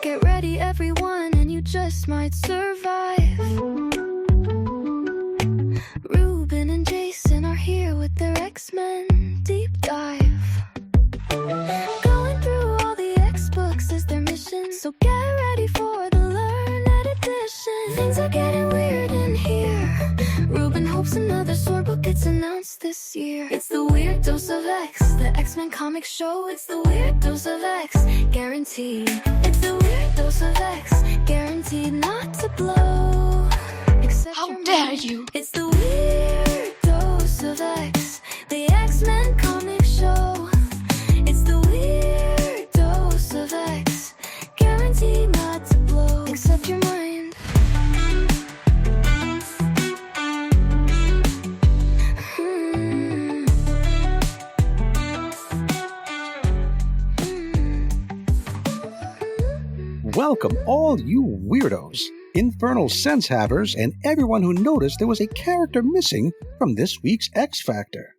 Get ready, everyone, and you just might survive. Ruben and Jason are here with their X-Men deep dive. Going through all the X-books is their mission, so get ready for the Learned Edition. Things are getting weird in here. Ruben hopes another sword book gets announced this year. It's the Weird Dose of X, the X-Men comic show. It's the Weird Dose of X, guaranteed. It's the Weird Dose of X, guaranteed not to blow. Except How dare you! It's the Weird Dose of X, the X-Men comic show. It's the Weird Dose of X, guaranteed not to blow. Except your mind. Welcome, all you weirdos, infernal sense havers, and everyone who noticed there was a character missing from this week's X Factor.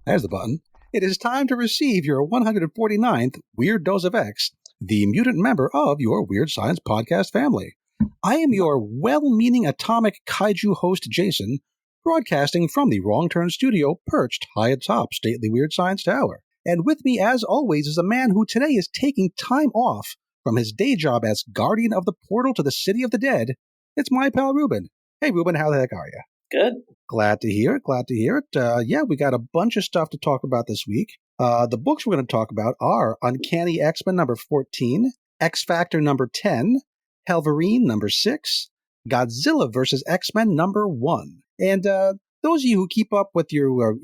There's the button. It is time to receive your 149th Weird Dose of X, the mutant member of your Weird Science podcast family. I am your well-meaning atomic kaiju host, Jason, broadcasting from the Wrong Turn studio perched high atop stately Weird Science Tower. And with me, as always, is a man who today is taking time off from his day job as guardian of the portal to the city of the dead. It's my pal Ruben. Hey, Ruben, how the heck are you? Good. Glad to hear it. Yeah, we got a bunch of stuff to talk about this week. The books we're going to talk about are Uncanny X-Men number 14, X Factor number 10, Hellverine number 6, Godzilla vs. X-Men number 1. And those of you who keep up with your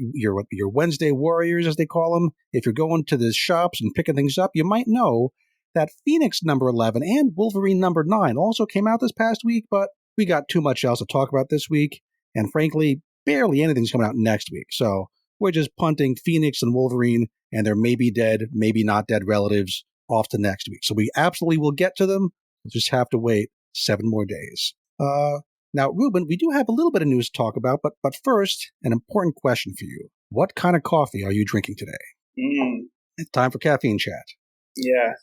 Wednesday warriors, as they call them, if you're going to the shops and picking things up, you might know that Phoenix number 11 and Wolverine number 9 also came out this past week, but we got too much else to talk about this week, and frankly, barely anything's coming out next week. So we're just punting Phoenix and Wolverine and their maybe dead, maybe not dead relatives off to next week. So we absolutely will get to them. We'll just have to wait 7 more days. Now, Ruben, we do have a little bit of news to talk about, but first, an important question for you. What kind of coffee are you drinking today? It's time for caffeine chat. Yeah.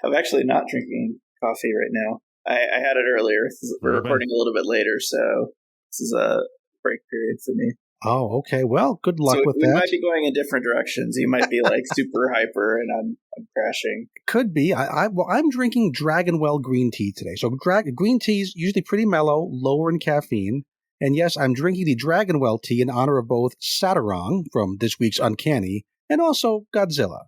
I'm actually not drinking coffee right now. I had it earlier. We're recording a little bit later, so this is a break period for me. Oh, okay. Well, good luck with that. We might be going in different directions. You might be like super hyper, and I'm crashing. Could be. I'm drinking Dragonwell green tea today. So green tea is usually pretty mellow, lower in caffeine. And yes, I'm drinking the Dragonwell tea in honor of both Saturang from this week's Uncanny and also Godzilla.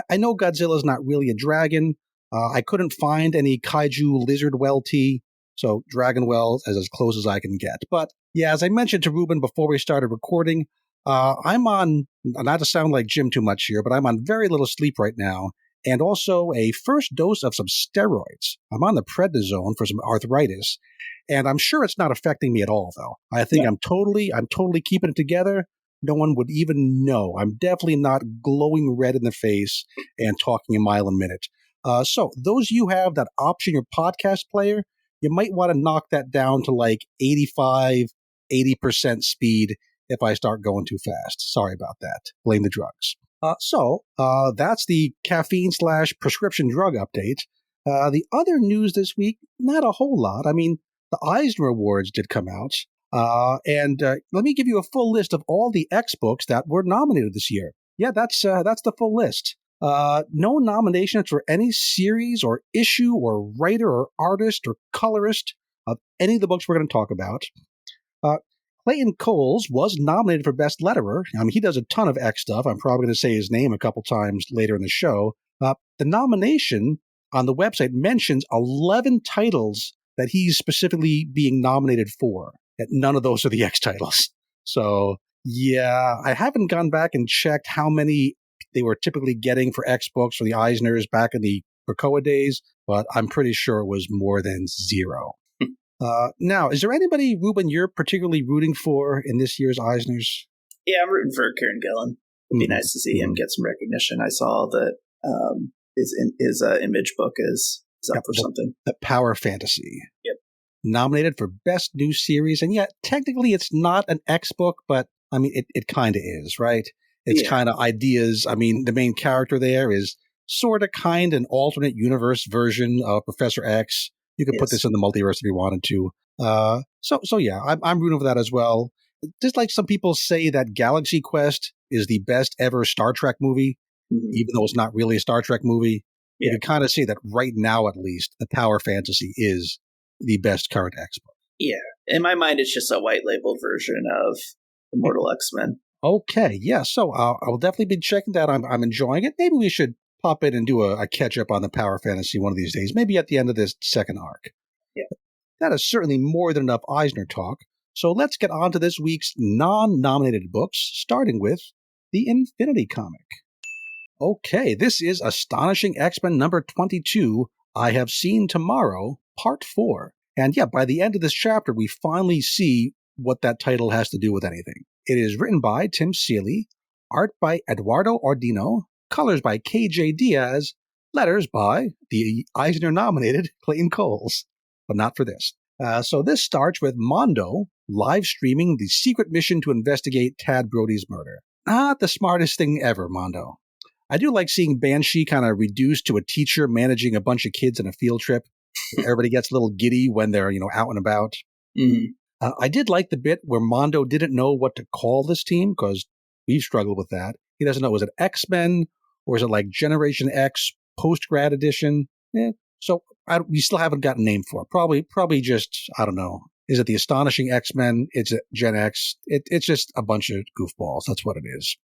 I know Godzilla's not really a dragon. I couldn't find any kaiju lizard well tea, so Dragonwell is as close as I can get. But yeah, as I mentioned to Ruben before we started recording, I'm on, not to sound like Jim too much here, but I'm on very little sleep right now, and also a first dose of some steroids. I'm on the prednisone for some arthritis, and I'm sure it's not affecting me at all, though. I think I'm totally keeping it together. No one would even know. I'm definitely not glowing red in the face and talking a mile a minute. So those of you who have that option, your podcast player, you might want to knock that down to like 85, 80% speed if I start going too fast. Sorry about that. Blame the drugs. So that's the caffeine/prescription drug update. The other news this week, not a whole lot. I mean, the Eisner Awards did come out. And let me give you a full list of all the X books that were nominated this year. Yeah, that's the full list. No nominations for any series or issue or writer or artist or colorist of any of the books we're going to talk about. Clayton Coles was nominated for Best Letterer. I mean, he does a ton of X stuff. I'm probably going to say his name a couple times later in the show. The nomination on the website mentions 11 titles that he's specifically being nominated for. And none of those are the X titles. So, yeah, I haven't gone back and checked how many they were typically getting for X books for the Eisners back in the Krakoa days, but I'm pretty sure it was more than 0. Now, is there anybody, Ruben, you're particularly rooting for in this year's Eisners? Yeah, I'm rooting for Kieran Gillen. It'd be nice to see him get some recognition. I saw that his Image book is up for something. The Power Fantasy. Yep. Nominated for Best New Series, and yet technically it's not an X book, but I mean, it kind of is, right? It's kind of ideas. I mean, the main character there is sort of kind an alternate universe version of Professor X. You could put this in the multiverse if you wanted to. So yeah, I'm rooting for that as well. Just like some people say that Galaxy Quest is the best ever Star Trek movie, even though it's not really a Star Trek movie. You can kind of see that right now, at least, the Tower Fantasy is the best current X-book. Yeah. In my mind, it's just a white label version of Immortal X-Men. Okay, yeah. So I'll definitely be checking that. I'm enjoying it. Maybe we should pop in and do a catch-up on the Power Fantasy one of these days, maybe at the end of this second arc. Yeah. That is certainly more than enough Eisner talk. So let's get on to this week's non-nominated books, starting with the Infinity comic. Okay, this is Astonishing X-Men number 22, I Have Seen Tomorrow, Part 4. And yeah, by the end of this chapter, we finally see what that title has to do with anything. It is written by Tim Seeley, art by Eduardo Ordino, colors by KJ Diaz, letters by the Eisner-nominated Clayton Coles, but not for this. So this starts with Mondo live streaming the secret mission to investigate Tad Brody's murder. Not the smartest thing ever, Mondo. I do like seeing Banshee kind of reduced to a teacher managing a bunch of kids on a field trip. Everybody gets a little giddy when they're, out and about. Mm-hmm. I did like the bit where Mondo didn't know what to call this team, because we've struggled with that. He doesn't know, is it X-Men, or is it like Generation X post-grad edition? So we still haven't gotten a name for it. Probably just, I don't know. Is it the Astonishing X-Men? It's Gen X. It's just a bunch of goofballs. That's what it is.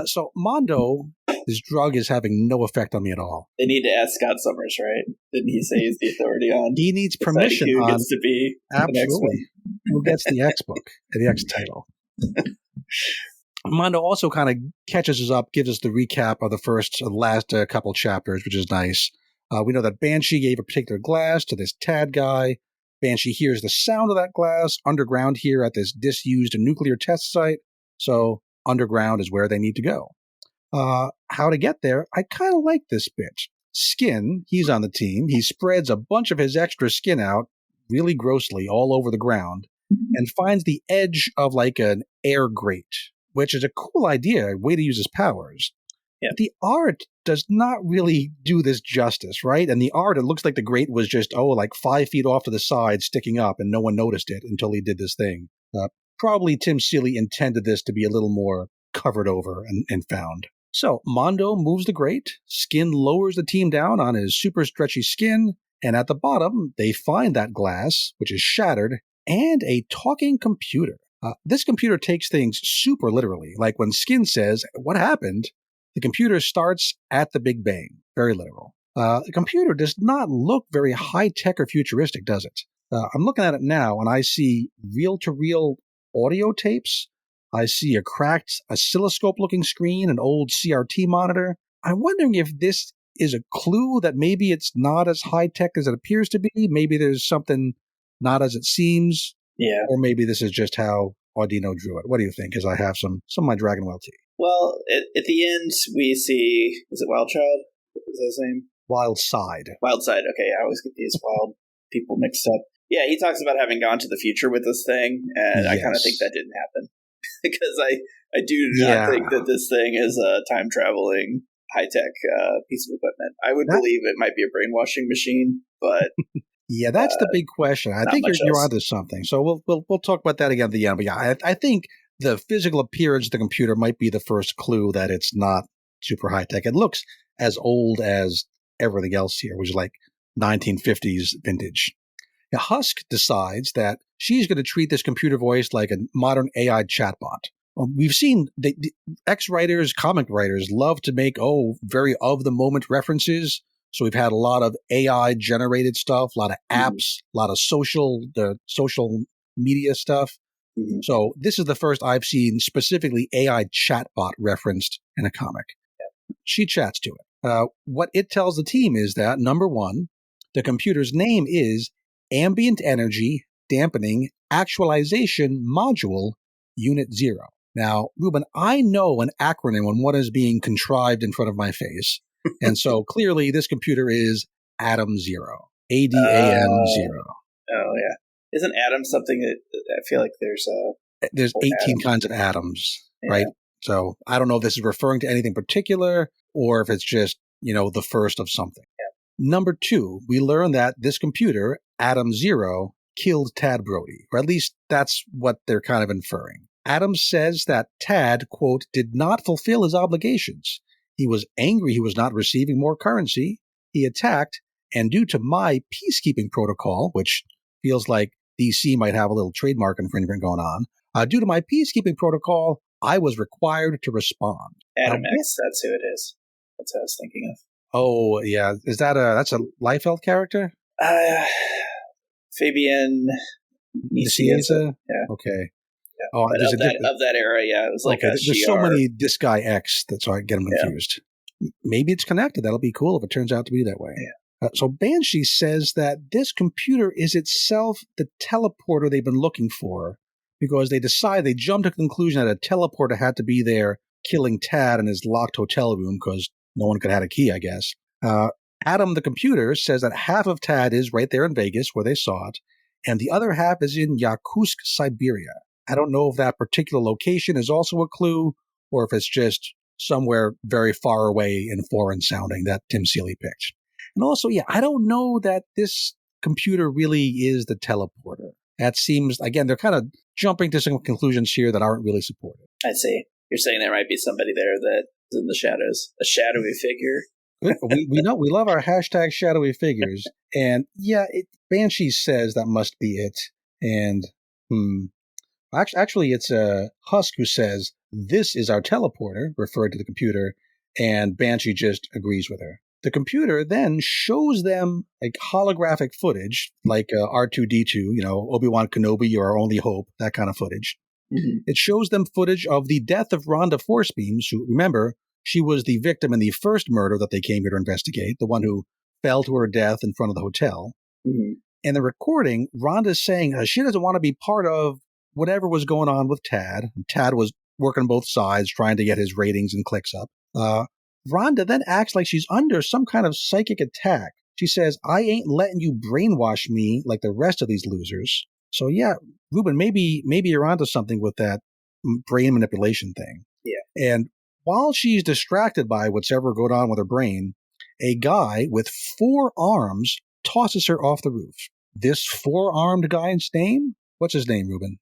So Mondo, this drug is having no effect on me at all. They need to ask Scott Summers, right? Didn't he say he's the authority on? He needs permission who on. Gets to be Absolutely. Who gets the X book, the X title? Mondo also kind of catches us up, gives us the recap of the last couple chapters, which is nice. We know that Banshee gave a particular glass to this Tad guy. Banshee hears the sound of that glass underground here at this disused nuclear test site. So underground is where they need to go. How to get there? I kind of like this bit. Skin, he's on the team. He spreads a bunch of his extra skin out really grossly all over the ground and finds the edge of like an air grate, which is a cool idea, a way to use his powers. Yeah. The art does not really do this justice, right? And the art, it looks like the grate was just, like 5 feet off to the side, sticking up, and no one noticed it until he did this thing. Probably Tim Seeley intended this to be a little more covered over and found. So Mondo moves the grate, Skin lowers the team down on his super stretchy skin, and at the bottom, they find that glass, which is shattered, and a talking computer. This computer takes things super literally. Like when Skin says, "What happened?" the computer starts at the Big Bang. Very literal. The computer does not look very high-tech or futuristic, does it? I'm looking at it now, and I see reel-to-reel audio tapes. I see a cracked oscilloscope-looking screen, an old CRT monitor. I'm wondering if this is a clue that maybe it's not as high-tech as it appears to be. Maybe there's something not as it seems. Yeah. Or maybe this is just how Audino drew it. What do you think? Because I have some of my Dragonwell tea. Well, at the end, we see, is it Wild Child? Is that his name? Wild Side. Wild Side. Okay, I always get these wild people mixed up. Yeah, he talks about having gone to the future with this thing, and I kind of think that didn't happen. Because I do not think that this thing is a time-traveling, high-tech piece of equipment. I would believe it might be a brainwashing machine, but... Yeah, that's the big question. I think you're onto something. So we'll talk about that again at the end. But yeah, I think the physical appearance of the computer might be the first clue that it's not super high-tech. It looks as old as everything else here, which is like 1950s vintage. Now, Husk decides that she's going to treat this computer voice like a modern AI chatbot. We've seen the X-writers, comic writers, love to make, very of-the-moment references. So we've had a lot of AI-generated stuff, a lot of apps, a lot of social media stuff. Mm-hmm. So this is the first I've seen specifically AI chatbot referenced in a comic. Yeah. She chats to it. What it tells the team is that, number one, the computer's name is Ambient Energy Dampening Actualization Module Unit 0. Now, Ruben, I know an acronym when one is being contrived in front of my face. And so clearly this computer is Atom 0. ADAM 0. Oh, yeah. Isn't Atom something that I feel like there's 18 kinds of atoms, right? So I don't know if this is referring to anything particular or if it's just the first of something. Number 2, we learn that this computer, Adam Zero, killed Tad Brody, or at least that's what they're kind of inferring. Adam says that Tad, quote, did not fulfill his obligations. He was angry he was not receiving more currency. He attacked, and due to my peacekeeping protocol, which feels like DC might have a little trademark infringement going on, due to my peacekeeping protocol, I was required to respond. Adam X, that's who it is. That's what I was thinking of. Oh, yeah. Is that's a Liefeld character? Fabian Nicieza? Yeah. Okay. Yeah. Oh, of that era, yeah. It was like there's so many this guy X that's why I get them confused. Yeah. Maybe it's connected. That'll be cool if it turns out to be that way. Yeah. So Banshee says that this computer is itself the teleporter they've been looking for because they jumped to the conclusion that a teleporter had to be there killing Tad in his locked hotel room because no one could have had a key, I guess. Adam, the computer, says that half of Tad is right there in Vegas where they saw it, and the other half is in Yakutsk, Siberia. I don't know if that particular location is also a clue or if it's just somewhere very far away and foreign sounding that Tim Seeley picked. And also, I don't know that this computer really is the teleporter. That seems, again, they're kind of jumping to some conclusions here that aren't really supported. I see. You're saying there might be somebody there that's in the shadows, a shadowy figure. we love our hashtag shadowy figures. And Banshee says that must be it. And actually it's Husk who says this is our teleporter, referred to the computer, and Banshee just agrees with her. The computer then shows them like holographic footage, like R2-D2, Obi-Wan Kenobi, you're our only hope, that kind of footage. Mm-hmm. It shows them footage of the death of Rhonda Forcebeams, who, remember, she was the victim in the first murder that they came here to investigate, the one who fell to her death in front of the hotel. Mm-hmm. In the recording, Rhonda's saying she doesn't want to be part of whatever was going on with Tad. Tad was working both sides, trying to get his ratings and clicks up. Rhonda then acts like she's under some kind of psychic attack. She says, I ain't letting you brainwash me like the rest of these losers. So Ruben, maybe you're onto something with that brain manipulation thing. Yeah. And while she's distracted by what's ever going on with her brain, a guy with 4 arms tosses her off the roof. This 4-armed guy's name? What's his name, Ruben?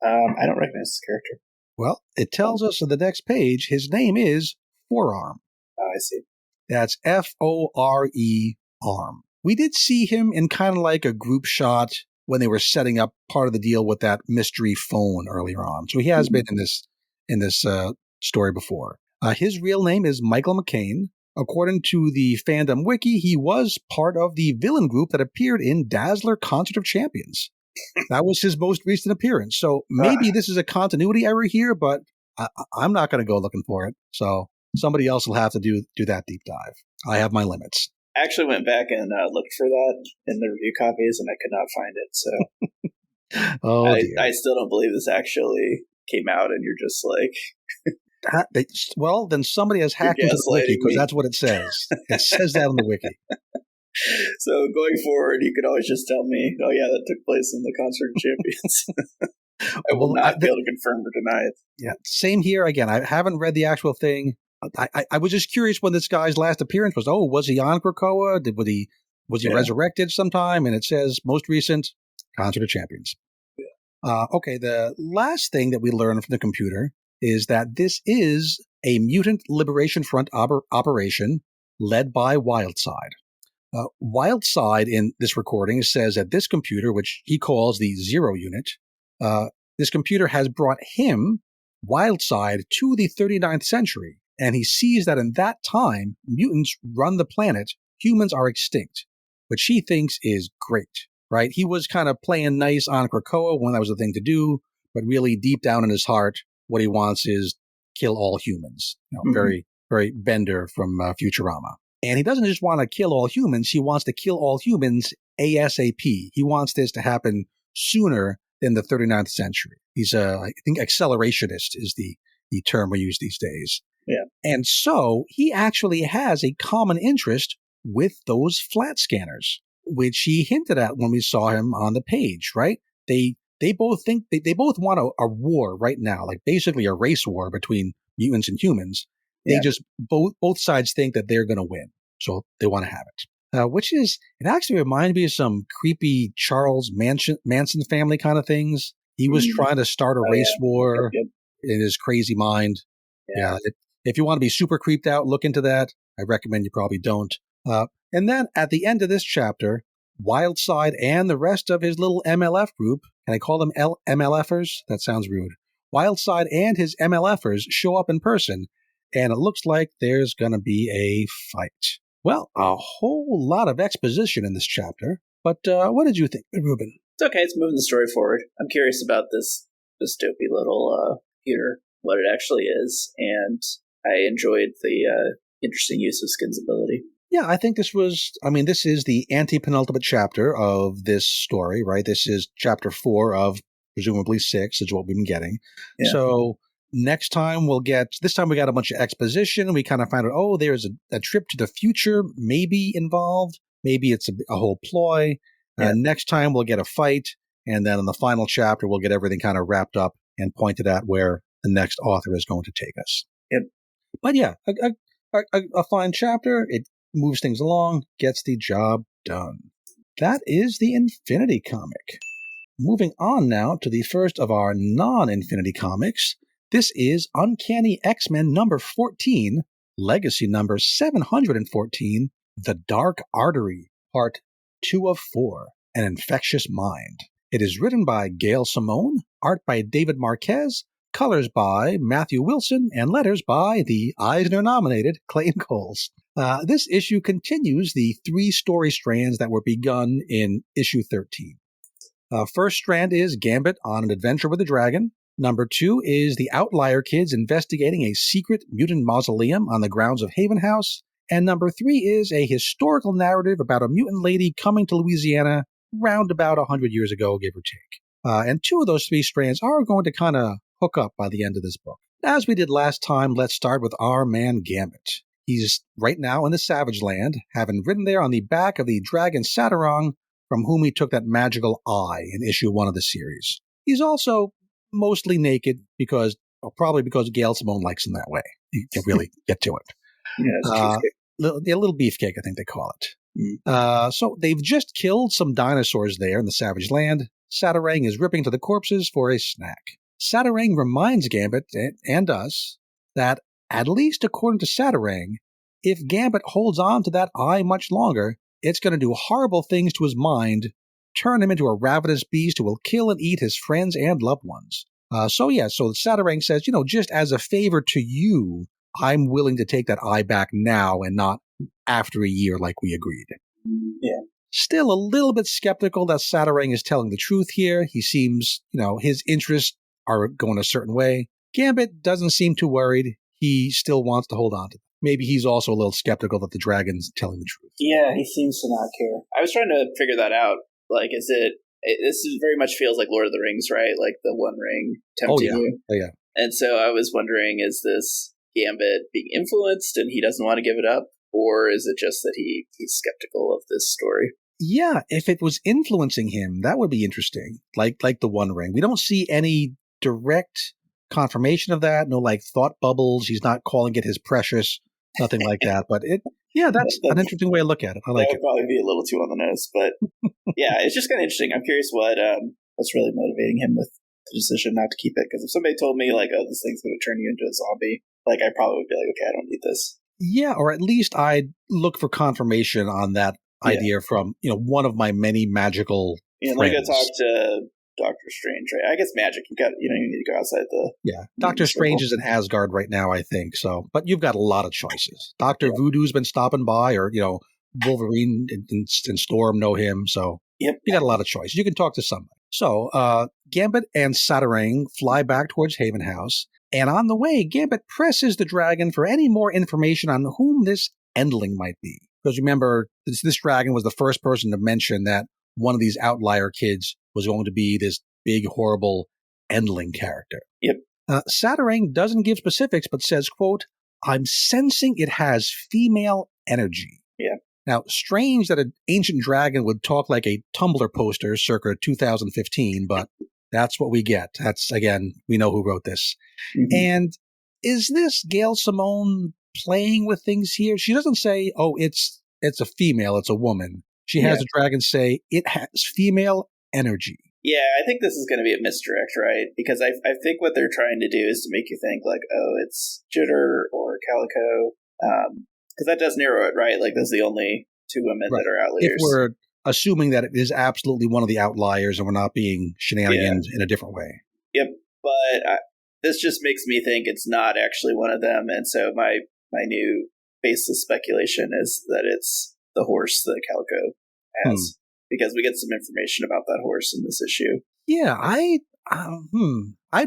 I don't recognize this character. Well, it tells us on the next page his name is Forearm. Oh, I see. That's F-O-R-E arm. We did see him in kind of like a group shot when they were setting up part of the deal with that mystery phone earlier on. So he has been in this story before. His real name is Michael McCain. According to the fandom wiki, he was part of the villain group that appeared in Dazzler Concert of Champions. That was his most recent appearance. So maybe this is a continuity error here, but I'm not going to go looking for it. So somebody else will have to do that deep dive. I have my limits. I actually went back and looked for that in the review copies, and I could not find it. So I still don't believe this actually came out, and you're just like... well, then somebody has hacked into the wiki, because that's what it says. It says that on the wiki. So going forward, you could always just tell me, oh yeah, that took place in the Concert of Champions. I will not be able to confirm or deny it. Yeah, same here. Again, I haven't read the actual thing. I was just curious when this guy's last appearance was. Oh, was he on Krakoa? Was he resurrected sometime? And it says most recent Concert of Champions. Yeah. Okay, the last thing that we learned from the computer is that this is a Mutant Liberation Front operation led by Wildside. Wildside in this recording says that this computer, which he calls the Zero Unit, this computer has brought him, Wildside, to the 39th century. And he sees that in that time, mutants run the planet, humans are extinct, which he thinks is great, right? He was kind of playing nice on Krakoa when that was the thing to do, but really deep down in his heart, what he wants is kill all humans. Very, very Bender from Futurama. And he doesn't just want to kill all humans, he wants to kill all humans ASAP. He wants this to happen sooner than the 39th century. He's I think accelerationist is the term we use these days. Yeah. And so he actually has a common interest with those flat scanners, which he hinted at when we saw him on the page, right? They both think they both want a war right now, like basically a race war between mutants and humans. They just, both sides think that they're going to win. So they want to have it. It actually reminds me of some creepy Charles Manson family kind of things. He was trying to start a race war in his crazy mind. Yeah. If you want to be super creeped out, look into that. I recommend you probably don't. And then at the end of this chapter, Wildside and the rest of his little MLF group, can I call them MLFers? That sounds rude. Wildside and his MLFers show up in person, and it looks like there's going to be a fight. Well, a whole lot of exposition in this chapter, but what did you think, Ruben? It's okay. It's moving the story forward. I'm curious about this dopey little computer, what it actually is, and I enjoyed the interesting use of Skin's ability. Yeah, I think this is the anti-penultimate chapter of this story, right? This is chapter 4 of presumably 6 is what we've been getting. Yeah. So next time this time we got a bunch of exposition. We kind of found out, there's a trip to the future maybe involved. Maybe it's a whole ploy. Yeah. Next time we'll get a fight. And then in the final chapter, we'll get everything kind of wrapped up and pointed at where the next author is going to take us. Yep. But yeah, a fine chapter. It moves things along, gets the job done. That is the Infinity comic. Moving on now to the first of our non-Infinity comics. This is Uncanny X-Men number 14, legacy number 714, The Dark Artery, part 2 of 4, An Infectious Mind. It is written by Gail Simone, art by David Marquez, colors by Matthew Wilson, and letters by the Eisner-nominated Clayton Coles. This issue continues the 3 story strands that were begun in issue 13. First strand is Gambit on an adventure with a dragon. Number 2 is the Outlier Kids investigating a secret mutant mausoleum on the grounds of Haven House. And number 3 is a historical narrative about a mutant lady coming to Louisiana round about 100 years ago, give or take. And 2 of those 3 strands are going to kind of hook up by the end of this book. As we did last time, let's start with our man Gambit. He's right now in the Savage Land, having ridden there on the back of the dragon Saturong, from whom he took that magical eye in issue 1 of the series. He's also mostly naked probably because Gail Simone likes him that way. You can really get to it. Yeah, a little beefcake, I think they call it. So they've just killed some dinosaurs there in the Savage Land. Saturang is ripping to the corpses for a snack. Saturang reminds Gambit and us that, at least according to Saturang, if Gambit holds on to that eye much longer, it's going to do horrible things to his mind, turn him into a ravenous beast who will kill and eat his friends and loved ones. So Saturang says, just as a favor to you, I'm willing to take that eye back now and not after a year like we agreed. Yeah. Still a little bit skeptical that Saturang is telling the truth here. He seems, his interests are going a certain way. Gambit doesn't seem too worried. He still wants to hold on to them. Maybe he's also a little skeptical that the dragon's telling the truth. Yeah, he seems to not care. I was trying to figure that out. Like, this very much feels like Lord of the Rings, right? Like the One Ring tempting you. Oh, yeah. And so I was wondering, is this Gambit being influenced and he doesn't want to give it up? Or is it just that he's skeptical of this story? Yeah, if it was influencing him, that would be interesting. Like the One Ring. We don't see any direct confirmation of that. No, thought bubbles. He's not calling it his precious. Nothing like that. But that's an interesting way to look at it. I like it. That would probably be a little too on the nose. But yeah, it's just kind of interesting. I'm curious what's really motivating him with the decision not to keep it. Because if somebody told me, this thing's going to turn you into a zombie, I probably would be like, okay, I don't need this. Yeah, or at least I'd look for confirmation on that idea from, one of my many magical friends. Like I talked to Doctor Strange, right? I guess magic, you need to go outside the... Yeah, Doctor Strange is in Asgard right now, I think, so... But you've got a lot of choices. Dr. Voodoo's been stopping by, or, Wolverine and Storm know him, so... Yep. You got a lot of choices. You can talk to somebody. So, Gambit and Saturang fly back towards Haven House, and on the way, Gambit presses the dragon for any more information on whom this Endling might be. Because remember, this dragon was the first person to mention that one of these Outlier kids was going to be this big, horrible Endling character. Yep. Saturang doesn't give specifics, but says, quote, I'm sensing it has female energy. Yeah. Now, strange that an ancient dragon would talk like a Tumblr poster circa 2015, but that's what we get. That's, again, we know who wrote this. Mm-hmm. And is this Gail Simone playing with things here? She doesn't say, oh, it's a female, it's a woman. She has the dragon say, it has female energy. Yeah, I think this is going to be a misdirect, right? Because I think what they're trying to do is to make you think like, oh, it's Jitter or Calico. Because that does narrow it, right? Like, there's the only two women that are outliers. If we're assuming that it is absolutely one of the outliers and we're not being shenanigans in a different way. Yep, but this just makes me think it's not actually one of them, and so my new baseless speculation is that it's the horse that Calico has, because we get some information about that horse in this issue. Yeah, I'd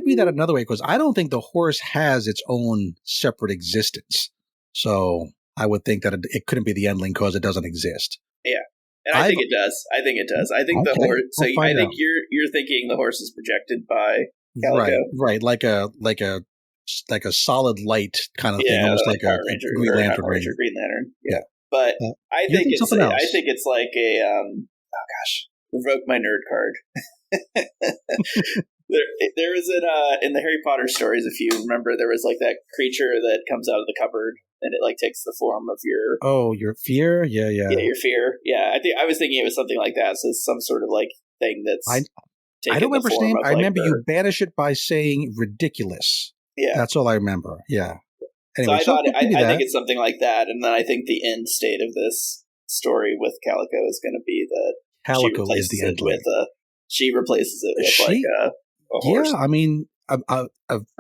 read that another way, because I don't think the horse has its own separate existence. So I would think that it couldn't be the Endling because it doesn't exist. Yeah. And I think it does. I think the horse. So I think you're thinking the horse is projected by Calico. Right, like a solid light kind of thing, almost like a Green Lantern. Green Lantern. Yeah, but I think it's like a revoke my nerd card. There was in the Harry Potter stories, if you remember, there was like that creature that comes out of the cupboard. And it like takes the form of your fear? Yeah, your fear. Yeah, I was thinking it was something like that. So it's some sort of like thing that's. I don't remember his name. I remember you banish it by saying ridiculous. Yeah, that's all I remember. Yeah. Anyway, so I think it's something like that, and then I think the end state of this story with Calico is going to be that Calico is the end. She replaces it with like a horse. Yeah, I mean a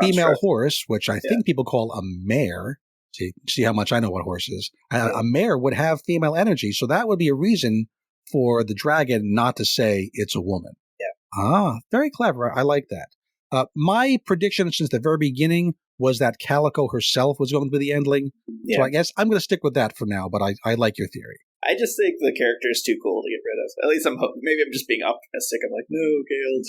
female horse, which I think people call a mare. See how much I know what horse is. A mare would have female energy, so that would be a reason for the dragon not to say it's a woman. Yeah. Very clever. I like that. My prediction since the very beginning was that Calico herself was going to be the Endling. Yeah. So I guess I'm going to stick with that for now, but I like your theory. I just think the character is too cool to get rid of. At least maybe I'm just being optimistic. I'm like, no, Gail,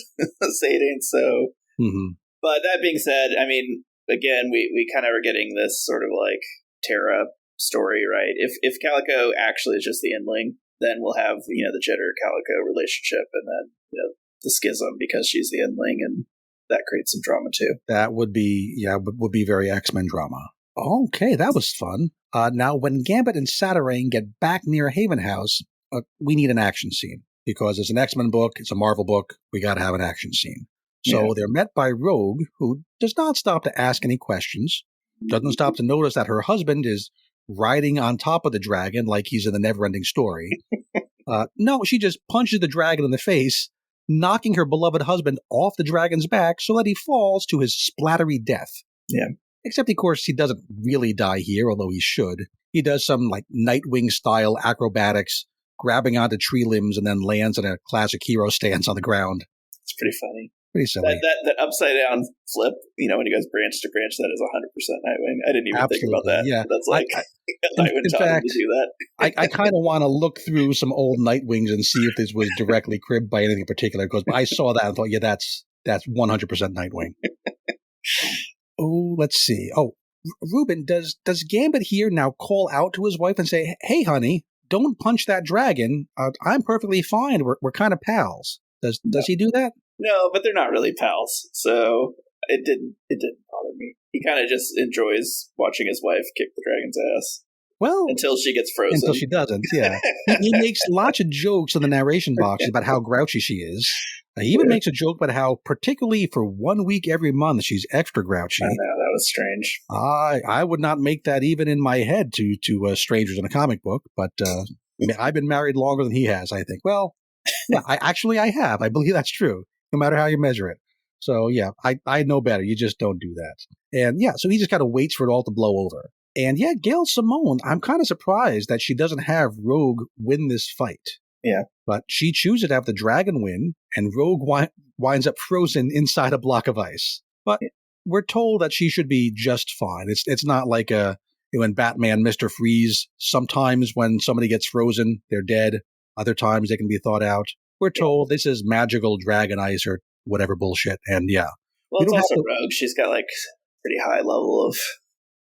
say it ain't so. Mm-hmm. But that being said, I mean, again, we kind of are getting this sort of like Terra story, right? If Calico actually is just the Endling, then we'll have, the Jitter-Calico relationship, and then, the schism because she's the Endling, and that creates some drama too. That would be very X-Men drama. Okay, that was fun. Now, when Gambit and Saturane get back near Haven House, we need an action scene, because it's an X-Men book, it's a Marvel book, we got to have an action scene. So they're met by Rogue, who does not stop to ask any questions, doesn't stop to notice that her husband is riding on top of the dragon like he's in the Neverending Story. No, she just punches the dragon in the face, knocking her beloved husband off the dragon's back so that he falls to his splattery death. Yeah. Except, of course, he doesn't really die here, although he should. He does some like Nightwing-style acrobatics, grabbing onto tree limbs, and then lands in a classic hero stance on the ground. It's pretty funny. Pretty silly. That upside down flip, when he goes branch to branch, that is 100% Nightwing. I didn't even think about that. Yeah. That's like Nightwing taught him to do that. I kind of want to look through some old Nightwings and see if this was directly cribbed by anything in particular, because I saw that and thought, yeah, that's 100% Nightwing. Oh, let's see. Oh, Ruben, does Gambit here now call out to his wife and say, hey, honey, don't punch that dragon. I'm perfectly fine. We're kind of pals. Does he do that? No, but they're not really pals, so it didn't bother me. He kind of just enjoys watching his wife kick the dragon's ass. Well, until she gets frozen. Until she doesn't, yeah. He makes lots of jokes in the narration box about how grouchy she is. He even makes a joke about how, particularly for 1 week every month, she's extra grouchy. I know, that was strange. I would not make that even in my head to strangers in a comic book, but I've been married longer than he has, I think. Well, yeah, I have. I believe that's true, no matter how you measure it. So, yeah, I know better. You just don't do that. And, yeah, so he just kind of waits for it all to blow over. And, yeah, Gail Simone, I'm kind of surprised that she doesn't have Rogue win this fight. Yeah. But she chooses to have the dragon win, and Rogue winds up frozen inside a block of ice. But we're told that she should be just fine. It's not like in Batman, Mr. Freeze, sometimes when somebody gets frozen, they're dead. Other times they can be thawed out. We're told this is magical dragon ice or whatever bullshit. And yeah. Well, it's also Rogue. She's got like pretty high level of...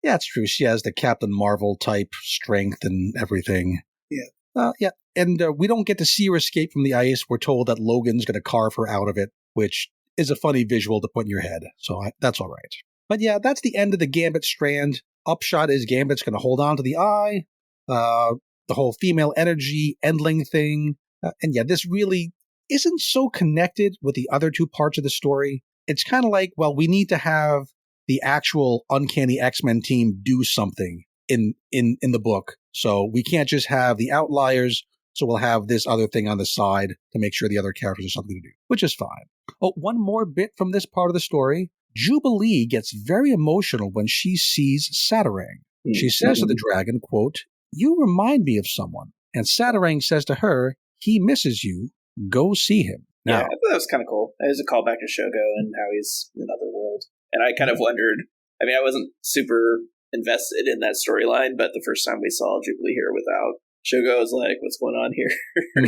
Yeah, it's true. She has the Captain Marvel type strength and everything. Yeah. Yeah. And we don't get to see her escape from the ice. We're told that Logan's going to carve her out of it, which is a funny visual to put in your head. So that's all right. But yeah, that's the end of the Gambit strand. Upshot is Gambit's going to hold on to the eye, the whole female energy, Endling thing. And yeah, this really isn't so connected with the other two parts of the story. It's kind of like, well, we need to have the actual Uncanny X-Men team do something in the book. So we can't just have the outliers. So we'll have this other thing on the side to make sure the other characters have something to do, which is fine. Oh, one more bit from this part of the story. Jubilee gets very emotional when she sees Saturang. She says to the dragon, quote, "You remind me of someone." And Saturang says to her, "He misses you. Go see him." Now, yeah, I thought that was kind of cool. It was a callback to Shogo and how he's in Otherworld. And I kind of wondered, I mean, I wasn't super invested in that storyline, but the first time we saw Jubilee here without Shogo, I was like, what's going on here?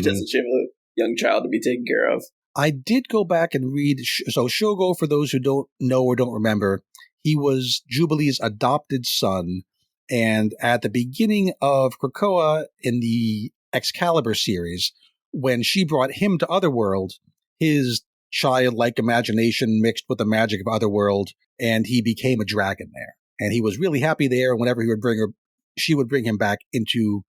Doesn't she have a young child to be taken care of? I did go back and read. So Shogo, for those who don't know or don't remember, he was Jubilee's adopted son. And at the beginning of Krakoa in the Excalibur series, when she brought him to Otherworld, his childlike imagination mixed with the magic of Otherworld, and he became a dragon there. And he was really happy there. And whenever he would bring her, she would bring him back into,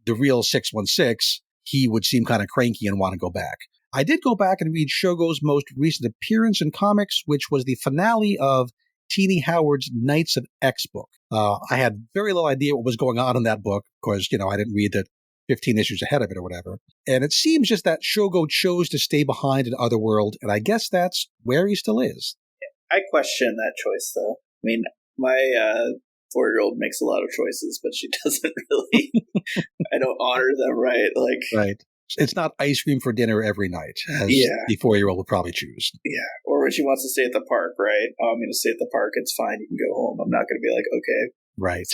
the real 616, he would seem kind of cranky and want to go back. I did go back and read Shogo's most recent appearance in comics, which was the finale of Teenie Howard's Knights of X book. I had very little idea what was going on in that book because, I didn't read the 15 issues ahead of it or whatever. And it seems just that Shogo chose to stay behind in Otherworld, and I guess that's where he still is. I question that choice, though. I mean, my 4-year-old makes a lot of choices, but she doesn't really. I don't honor them, right? Right. It's not ice cream for dinner every night, as the 4-year-old would probably choose. Yeah. Or when she wants to stay at the park, right? Oh, I'm going to stay at the park. It's fine. You can go home. I'm not going to be like, okay. Right.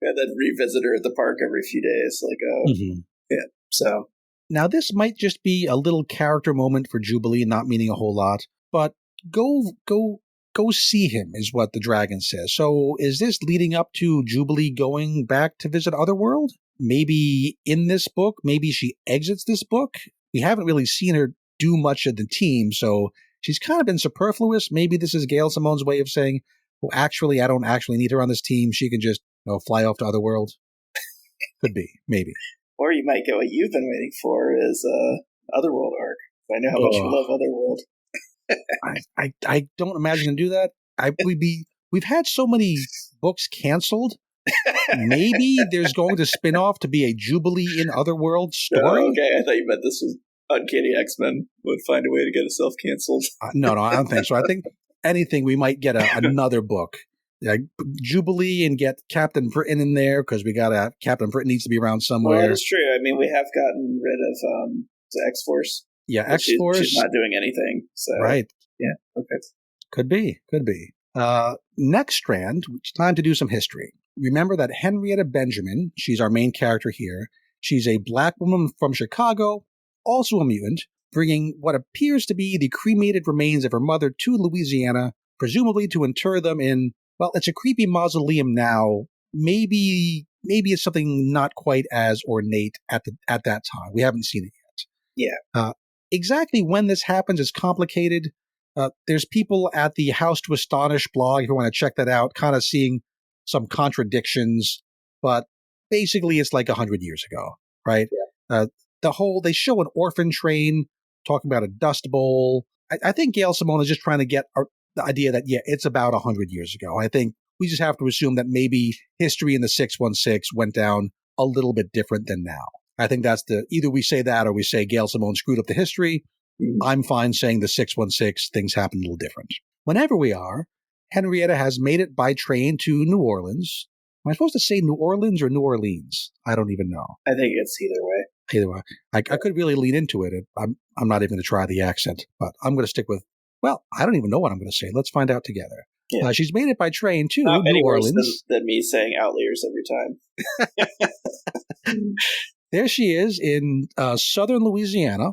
And then revisit her at the park every few days. Yeah. So. Now, this might just be a little character moment for Jubilee, not meaning a whole lot, but go see him is what the dragon says. So is this leading up to Jubilee going back to visit Otherworld? Maybe in this book, maybe she exits this book. We haven't really seen her do much of the team, so she's kind of been superfluous. Maybe this is Gail Simone's way of saying, well, actually, I don't actually need her on this team. She can just fly off to Otherworld. Could be, maybe. Or you might go, what you've been waiting for is Otherworld arc. I know how much you love Otherworld. I don't imagine to do that. We've had so many books canceled. Maybe there's going to spin off to be a Jubilee in Otherworld story. Oh, okay, I thought you meant this was Uncanny X-Men would find a way to get itself canceled. No, I don't think so. I think anything, we might get another book. Like Jubilee and get Captain Britain in there because we got Captain Britain needs to be around somewhere. Well, that's true. I mean, we have gotten rid of the X-Force. Yeah, X-Force. She's not doing anything. So. Right. Yeah, okay. Could be. Next strand, it's time to do some history. Remember that Henrietta Benjamin, she's our main character here. She's a black woman from Chicago, also a mutant, bringing what appears to be the cremated remains of her mother to Louisiana, presumably to inter them in, well, it's a creepy mausoleum now. Maybe it's something not quite as ornate at that time. We haven't seen it yet. Yeah. Exactly when this happens is complicated. There's people at the House to Astonish blog, if you want to check that out, kind of seeing some contradictions, but basically it's like 100 years ago, right? Yeah. They show an orphan train talking about a dust bowl. I think Gail Simone is just trying to get the idea that, it's about 100 years ago. I think we just have to assume that maybe history in the 616 went down a little bit different than now. I think that's either we say that or we say Gail Simone screwed up the history. I'm fine saying the 616 things happened a little different. Whenever we are, Henrietta has made it by train to New Orleans. Am I supposed to say New Orleans or New Orleans? I don't even know. I think it's either way. Either way. I could really lean into it. I'm not even going to try the accent, but I'm going to stick with, well, I don't even know what I'm going to say. Let's find out together. Yeah. She's made it by train to New Orleans. Than me saying Outliers every time. There she is in southern Louisiana.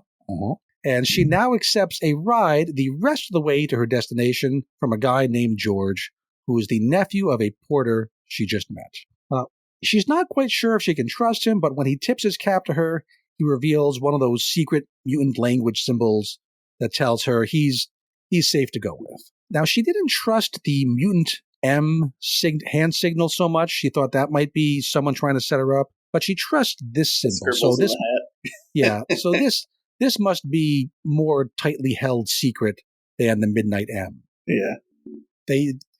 And she now accepts a ride the rest of the way to her destination from a guy named George, who is the nephew of a porter she just met. She's not quite sure if she can trust him, but when he tips his cap to her, he reveals one of those secret mutant language symbols that tells her he's safe to go with. Now, she didn't trust the mutant M hand signal so much. She thought that might be someone trying to set her up, but she trusts this symbol. So this, so this must be more tightly held secret than the Midnight M. Yeah.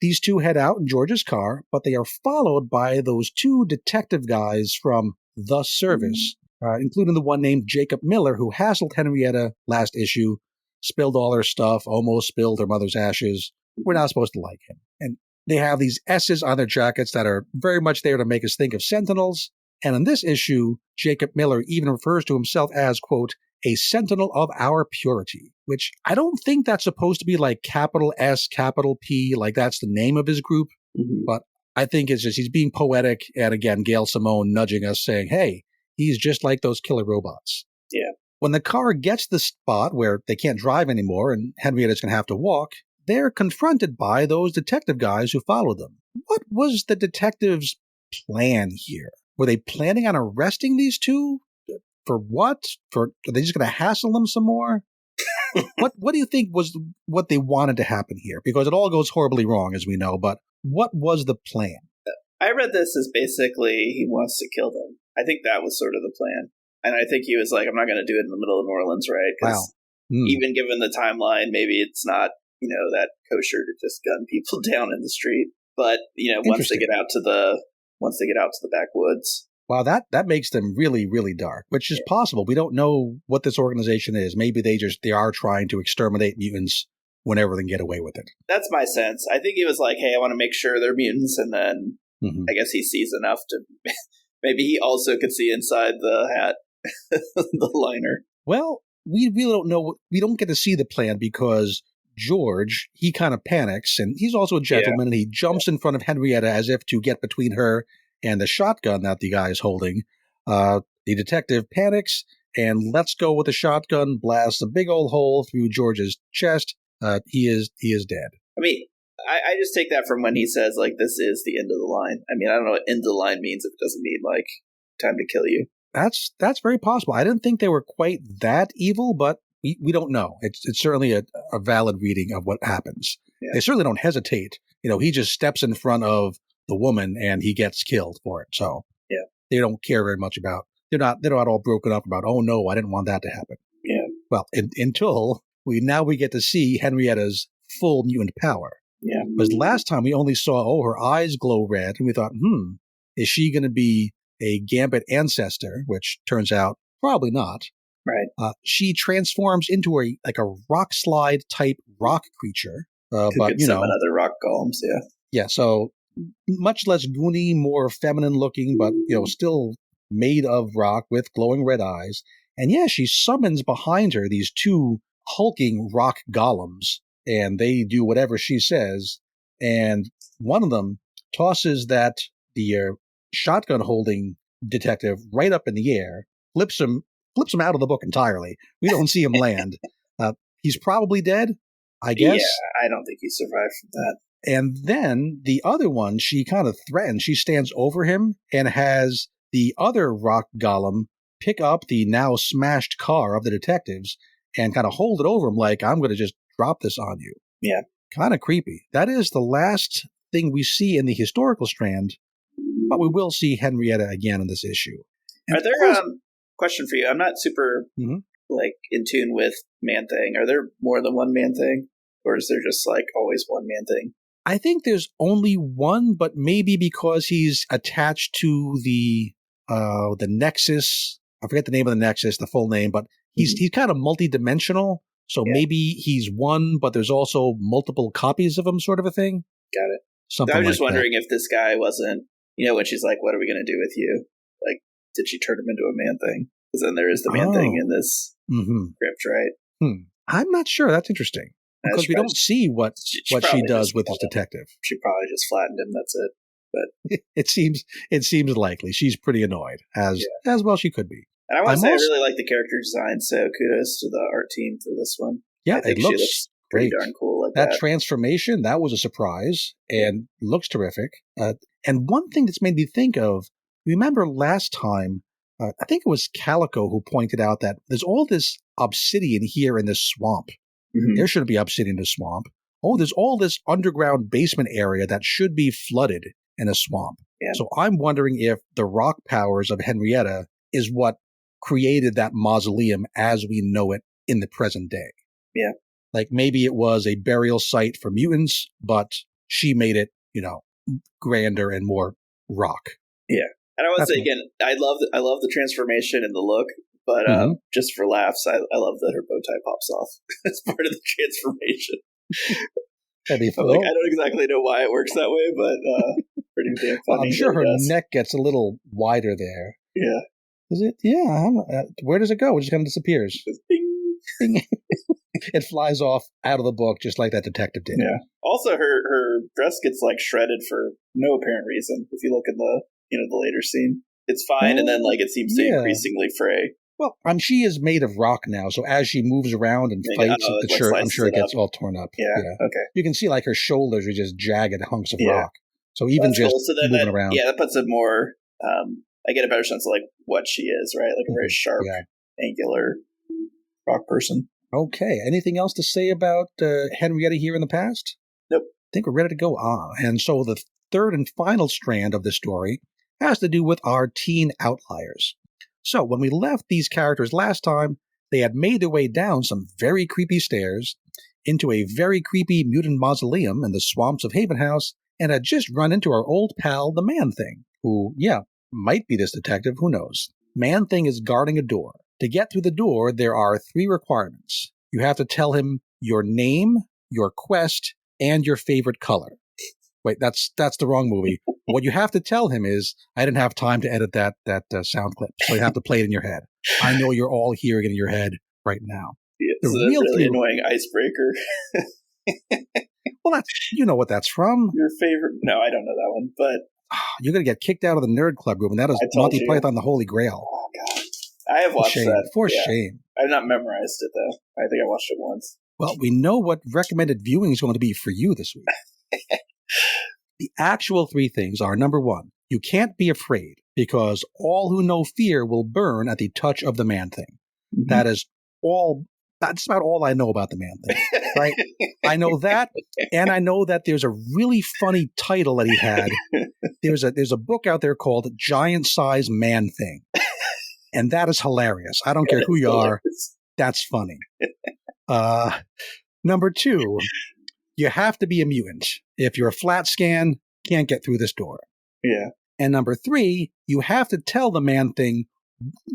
These two head out in George's car, but they are followed by those two detective guys from The Service, including the one named Jacob Miller, who hassled Henrietta last issue, spilled all her stuff, almost spilled her mother's ashes. We're not supposed to like him. And they have these S's on their jackets that are very much there to make us think of Sentinels. And in this issue, Jacob Miller even refers to himself as, quote, a sentinel of our purity, which I don't think that's supposed to be like capital S, capital P, like that's the name of his group. Mm-hmm. But I think it's just he's being poetic. And again, Gail Simone nudging us saying, hey, he's just like those killer robots. Yeah. When the car gets the spot where they can't drive anymore and Henrietta's going to have to walk, they're confronted by those detective guys who followed them. What was the detectives' plan here? Were they planning on arresting these two? For what? Are they just going to hassle them some more? What do you think was what they wanted to happen here? Because it all goes horribly wrong, as we know, but what was the plan? I read this as basically he wants to kill them. I think that was sort of the plan. And I think he was like, I'm not going to do it in the middle of New Orleans, right? Because even given the timeline, maybe it's not, that kosher to just gun people down in the street. But, once they get out to the backwoods. Wow, that makes them really, really dark, which is possible. We don't know what this organization is. Maybe they are trying to exterminate mutants whenever they can get away with it. That's my sense. I think he was like, hey, I want to make sure they're mutants, and then I guess he sees enough to maybe he also could see inside the hat, the liner. Well, we really don't know. We don't get to see the plan because George, he kind of panics, and he's also a gentleman, and he jumps in front of Henrietta as if to get between her and the shotgun that the guy is holding. The detective panics and lets go with the shotgun, blasts a big old hole through George's chest. He is dead. I mean, I just take that from when he says, like, this is the end of the line. I mean, I don't know what end of the line means if it doesn't mean, like, time to kill you. That's very possible. I didn't think they were quite that evil, but we don't know. It's certainly a valid reading of what happens. Yeah. They certainly don't hesitate. He just steps in front of the woman and he gets killed for it. So they don't care very much about. They're not all broken up about. Oh no, I didn't want that to happen. Yeah. Well, until we get to see Henrietta's full mutant power. Yeah. Because last time we only saw her eyes glow red, and we thought, is she going to be a Gambit ancestor? Which turns out probably not. Right. She transforms into a rock slide type rock creature. But other rock golems. Yeah. Yeah. So much less goony, more feminine looking, but still made of rock with glowing red eyes. And she summons behind her these two hulking rock golems, and they do whatever she says. And one of them tosses the shotgun holding detective right up in the air, flips him out of the book entirely. We don't see him land. He's probably dead, I guess. Yeah, I don't think he survived from that. And then the other one, she kind of threatens. She stands over him and has the other rock golem pick up the now smashed car of the detectives and kind of hold it over him like, I'm going to just drop this on you. Yeah. Kind of creepy. That is the last thing we see in the historical strand, but we will see Henrietta again in this issue. And are there, question for you, I'm not super, in tune with Man-Thing. Are there more than one Man-Thing? Or is there just, always one Man-Thing? I think there's only one, but maybe because he's attached to the Nexus. I forget the name of the Nexus, the full name, but he's kind of multi-dimensional. So maybe he's one, but there's also multiple copies of him, sort of a thing. Got it. Something I was just like wondering if this guy wasn't, when she's like, what are we going to do with you? Did she turn him into a Man-Thing? Because then there is the Man-Thing in this script, right? I'm not sure. That's interesting. Because we don't see what she does with this detective. She probably just flattened him. That's it. But it seems likely. She's pretty annoyed, as well she could be. And I want to say I really like the character design, so kudos to the art team for this one. Yeah, I think it looks pretty great. Darn cool. Like that transformation, that was a surprise and looks terrific. And one thing that's made me think of, remember last time, I think it was Calico who pointed out that there's all this obsidian here in this swamp. There shouldn't be obsidian in the swamp. oh, there's all this underground basement area that should be flooded in a swamp. Yeah. So I'm wondering if the rock powers of Henrietta is what created that mausoleum as we know it in the present day. Yeah. Like maybe it was a burial site for mutants, but she made it, grander and more rock. Yeah. And I want to say again, I love the transformation and the look, but just for laughs, I love that her bow tie pops off as part of the transformation. That'd be fun. I don't exactly know why it works that way, but pretty damn funny. Well, I'm sure her neck gets a little wider there. Yeah. Is it? Yeah. Where does it go? It just kind of disappears. Bing. Bing. It flies off out of the book just like that detective did. Yeah. Also, her dress gets shredded for no apparent reason. If you look in the the later scene, it's fine, and then it seems to increasingly fray. Well, she is made of rock now, so as she moves around and fights with the shirt, I'm sure it gets all torn up. Yeah. Okay. You can see her shoulders are just jagged hunks of rock. So even just cool. So then moving around. Yeah, that puts it more. I get a better sense of what she is, right? Like a very sharp, angular rock person. Okay. Anything else to say about Henrietta here in the past? Nope. I think we're ready to go on. And so the third and final strand of the story has to do with our teen outliers. So when we left these characters last time, they had made their way down some very creepy stairs into a very creepy mutant mausoleum in the swamps of Haven House and had just run into our old pal, the Man-Thing, who, might be this detective, who knows. Man-Thing is guarding a door. To get through the door, there are 3 requirements. You have to tell him your name, your quest, and your favorite color. Wait, that's the wrong movie. What you have to tell him is, I didn't have time to edit that sound clip, so you have to play it in your head. I know you're all hearing it in your head right now. Yeah, the real really annoying icebreaker. Well, that's what that's from. Your favorite? No, I don't know that one, but you're gonna get kicked out of the Nerd Club room, and that is Monty Python: The Holy Grail. Oh God, I have watched that. For shame. I've not memorized it though. I think I watched it once. Well, we know what recommended viewing is going to be for you this week. The actual 3 things are, number 1, you can't be afraid because all who know fear will burn at the touch of the Man-Thing. Mm-hmm. That's about all I know about the Man-Thing, right? I know that, and I know that there's a really funny title that he had. There's a book out there called Giant Size Man-Thing, and that is hilarious. I don't care who you are. That's funny. Number 2, you have to be a mutant. If you're a flat scan, can't get through this door. Yeah. And number 3, you have to tell the Man-Thing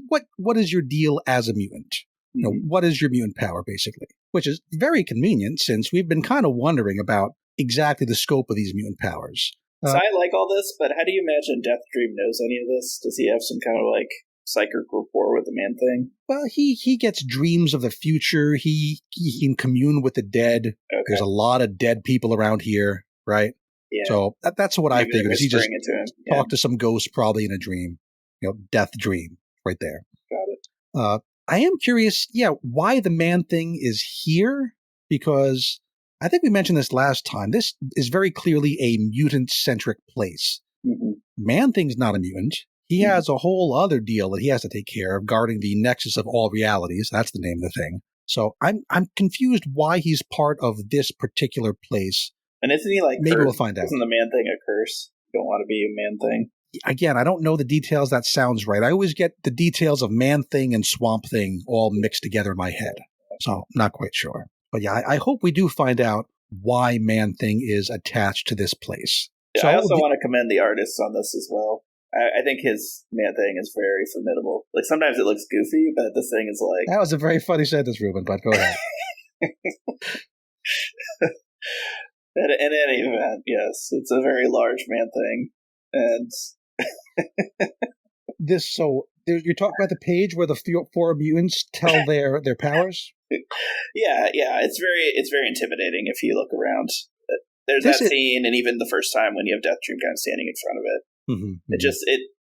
what is your deal as a mutant. What is your mutant power, basically? Which is very convenient since we've been kind of wondering about exactly the scope of these mutant powers. So I like all this, but how do you imagine Death Dream knows any of this? Does he have some kind of psychic rapport with the Man-Thing? Well, he gets dreams of the future. He can commune with the dead. Okay. There's a lot of dead people around here, right? Yeah. So that's what I figured. He just talked to some ghost probably in a dream. Death Dream right there. Got it. I am curious, why the Man-Thing is here, because I think we mentioned this last time. This is very clearly a mutant-centric place. Mm-hmm. Man-Thing's not a mutant. He has a whole other deal that he has to take care of, guarding the nexus of all realities. That's the name of the thing. So I'm confused why he's part of this particular place. And isn't he maybe we'll find out. Isn't the Man-Thing a curse? You don't want to be a Man-Thing. Again, I don't know the details. That sounds right. I always get the details of Man-Thing and Swamp Thing all mixed together in my head. So not quite sure. But I hope we do find out why Man-Thing is attached to this place. Yeah, so I also want to commend the artists on this as well. I think his Man-Thing is very formidable. Sometimes it looks goofy, but this thing is That was a very funny sentence, Ruben, but go ahead. In any event, yes, it's a very large Man-Thing. And you're talking about the page where the 4 mutants tell their powers? Yeah, it's very intimidating if you look around. There's that scene, and even the first time when you have Death Dream kind of standing in front of it. Mm-hmm.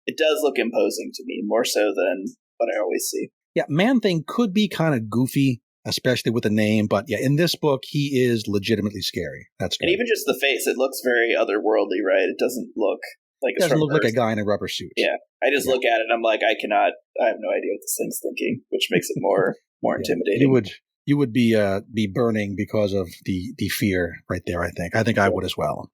It does look imposing to me, more so than what I always see. Yeah, Man-Thing could be kind of goofy, especially with the name, but in this book, he is legitimately scary. That's good. And even just the face, it looks very otherworldly, right? It doesn't look like it's doesn't look like a guy in a rubber suit. Yeah, I just look at it and I'm like, I have no idea what this thing's thinking, which makes it more intimidating. You would be burning because of the fear right there, I think. I think I would as well.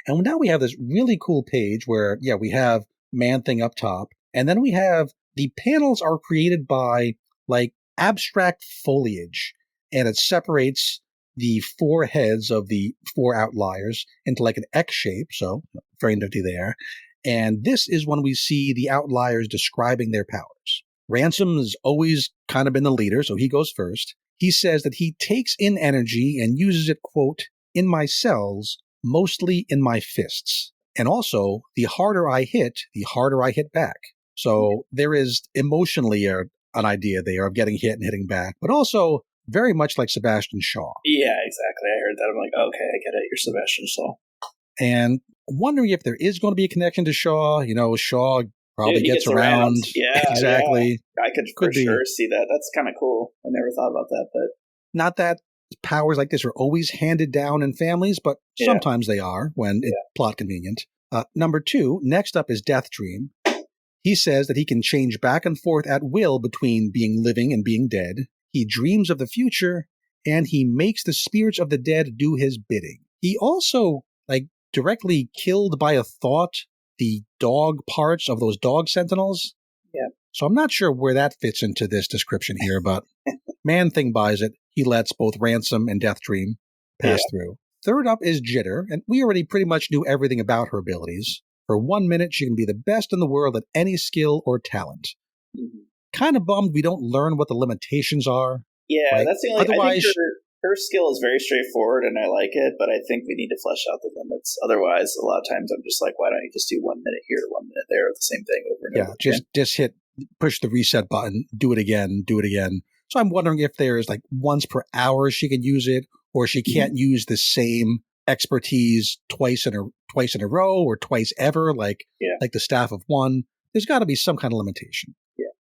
And now we have this really cool page where, we have Man-Thing up top, and then we have the panels are created by, like, abstract foliage, and it separates the 4 heads of the 4 outliers into, like, an X shape, so very nifty there. And this is when we see the outliers describing their powers. Ransom has always kind of been the leader, so he goes first. He says that he takes in energy and uses it, quote, in my cells, mostly in my fists. And also, the harder I hit back. So there is emotionally an idea there of getting hit and hitting back, but also very much like Sebastian Shaw. Yeah, exactly. I heard that. I'm like, okay, I get it. You're Sebastian Shaw. And I'm wondering if there is going to be a connection to Shaw. Shaw probably gets around. Yeah, exactly. Yeah. I could sure see that. That's kind of cool. I never thought about that, but not that powers like this are always handed down in families, but sometimes they are when it's plot convenient. Number 2, next up is Death Dream. He says that he can change back and forth at will between being living and being dead. He dreams of the future, and he makes the spirits of the dead do his bidding. He also, directly killed by a thought the dog parts of those dog sentinels. Yeah. So I'm not sure where that fits into this description here, but Man-Thing buys it. He lets both Ransom and Death Dream pass through. Third up is Jitter, and we already pretty much knew everything about her abilities. For 1 minute, she can be the best in the world at any skill or talent. Mm-hmm. Kind of bummed we don't learn what the limitations are. Yeah, that's the only. Otherwise, I think her skill is very straightforward, and I like it, but I think we need to flesh out the limits. Otherwise, a lot of times I'm just like, why don't you just do 1 minute here, 1 minute there, the same thing over and over again. Just push the reset button, do it again. So I'm wondering if there's once per hour she can use it, or she can't use the same expertise twice in a row or twice ever, like the Staff of One. There's got to be some kind of limitation.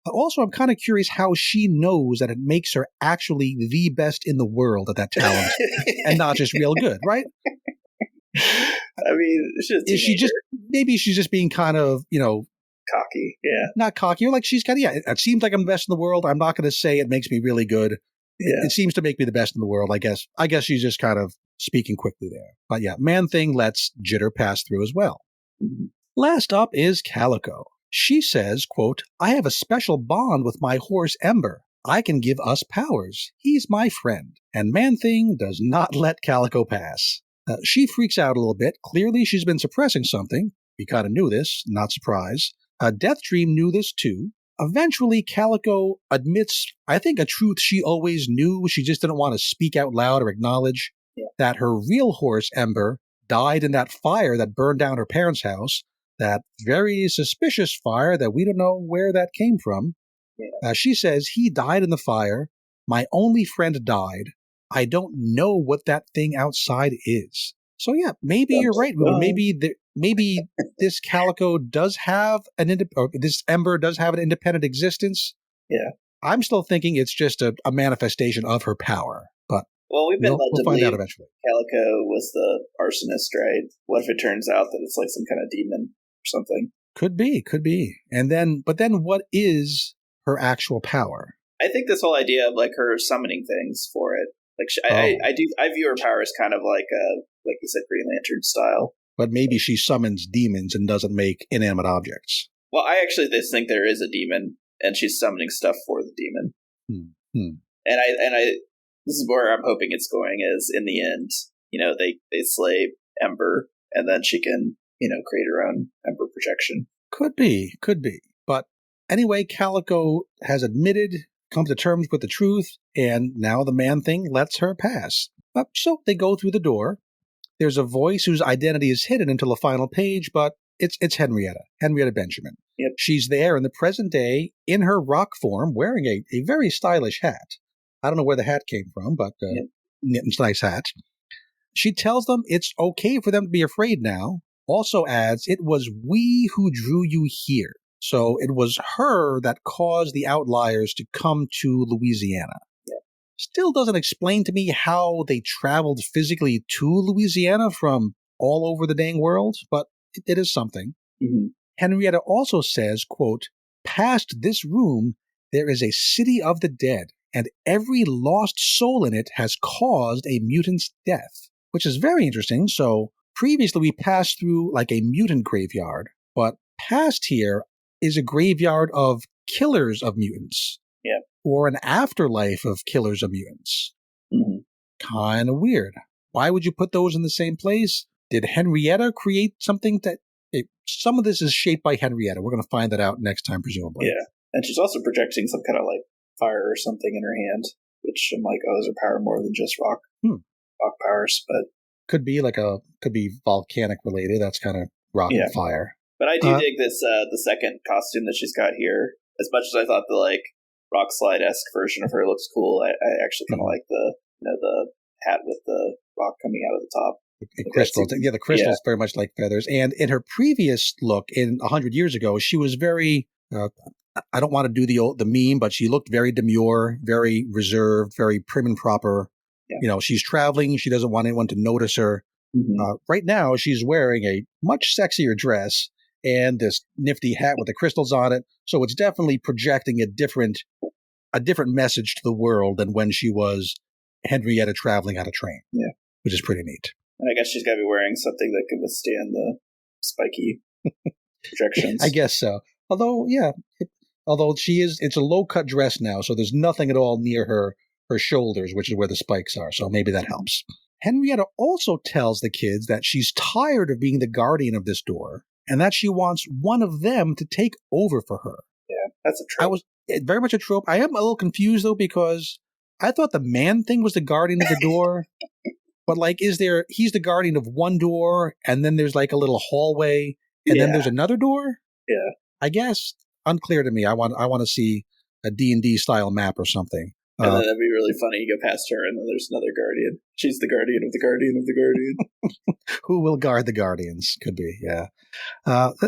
Also, I'm kind of curious how she knows that it makes her actually the best in the world at that talent and not just real good, right? I mean, maybe she's just being kind of, cocky. Yeah. Not cocky. Or she's kind of, it seems like I'm the best in the world. I'm not going to say it makes me really good. It seems to make me the best in the world, I guess. I guess she's just kind of speaking quickly there. But Man-Thing lets Jitter pass through as well. Mm-hmm. Last up is Calico. She says, quote, I have a special bond with my horse Ember. I can give us powers. He's my friend. And Man-Thing does not let Calico pass. She freaks out a little bit. Clearly, she's been suppressing something. We kind of knew this, not surprised. Death Dream knew this too. Eventually, Calico admits, I think, a truth she always knew. She just didn't want to speak out loud or acknowledge that her real horse, Ember, died in that fire that burned down her parents' house. That very suspicious fire that we don't know where that came from. Yeah. She says, he died in the fire. My only friend died. I don't know what that thing outside is. So maybe you're right. Maybe this Calico does have this Ember does have an independent existence. Yeah. I'm still thinking it's just a manifestation of her power. But we've been led to find believe out eventually. Calico was the arsonist, right? What if it turns out that it's some kind of demon or something? Could be. But then what is her actual power? I think this whole idea of her summoning things for it. I view her power as kind of like you said, Green Lantern style. But maybe she summons demons and doesn't make inanimate objects. Well, I actually just think there is a demon, and she's summoning stuff for the demon. And I this is where I'm hoping it's going. Is in the end, they slay Ember, and then she can create her own Ember projection. Could be. But anyway, Calico has come to terms with the truth, and now the Man-Thing lets her pass. So they go through the door. There's a voice whose identity is hidden until the final page, but it's Henrietta Benjamin. Yep. She's there in the present day in her rock form, wearing a very stylish hat. I don't know where the hat came from, but it's a nice hat. She tells them it's okay for them to be afraid now. Also adds, it was we who drew you here. So it was her that caused the outliers to come to Louisiana. Yeah. Still doesn't explain to me how they traveled physically to Louisiana from all over the dang world, but it is something. Mm-hmm. Henrietta also says, quote, past this room, there is a city of the dead. and every lost soul in it has caused a mutant's death, which is very interesting. So previously we passed through like a mutant graveyard, but past here is a graveyard of killers of mutants. Yeah. Or an afterlife of killers of mutants. Mm-hmm. Kind of weird. Why would you put those in the same place? Did Henrietta create something that... some of this is shaped by Henrietta. We're going to find that out next time, presumably. Yeah. And she's also projecting some kind of like fire or something in her hand, which I'm like, oh, is her power more than just rock? Rock powers, but... Could be volcanic related. That's kind of rock and fire. But I do dig this, the second costume that she's got here. As much as I thought the like rock slide-esque version of her looks cool, I actually kind of like the hat with the rock coming out of the top. The crystals. The crystals very much like feathers. And in her previous look, 100 years ago, she was very, I don't want to do the meme, but she looked very demure, very reserved, very prim and proper. Yeah. She's traveling. She doesn't want anyone to notice her. Mm-hmm. Right now, she's wearing a much sexier dress and this nifty hat with the crystals on it. So it's definitely projecting a different message to the world than when she was Henrietta traveling on a train. Yeah. Which is pretty neat. And I guess she's got to be wearing something that can withstand the spiky projections. I guess so. Although it's a low-cut dress now, so there's nothing at all near her shoulders, which is where the spikes are, so maybe that helps. Henrietta also tells the kids that she's tired of being the guardian of this door, and that she wants one of them to take over for her. Yeah, that's a trope. Very much a trope. I am a little confused, though, because I thought the man thing was the guardian of the door. But he's the guardian of one door, and then there's like a little hallway, and then there's another door? Yeah. I guess. Unclear to me. I want to see a D&D style map or something. And then that'd be really funny. You go past her, and then there's another guardian. She's the guardian of the guardian of the guardian. Who will guard the guardians? Could be, yeah.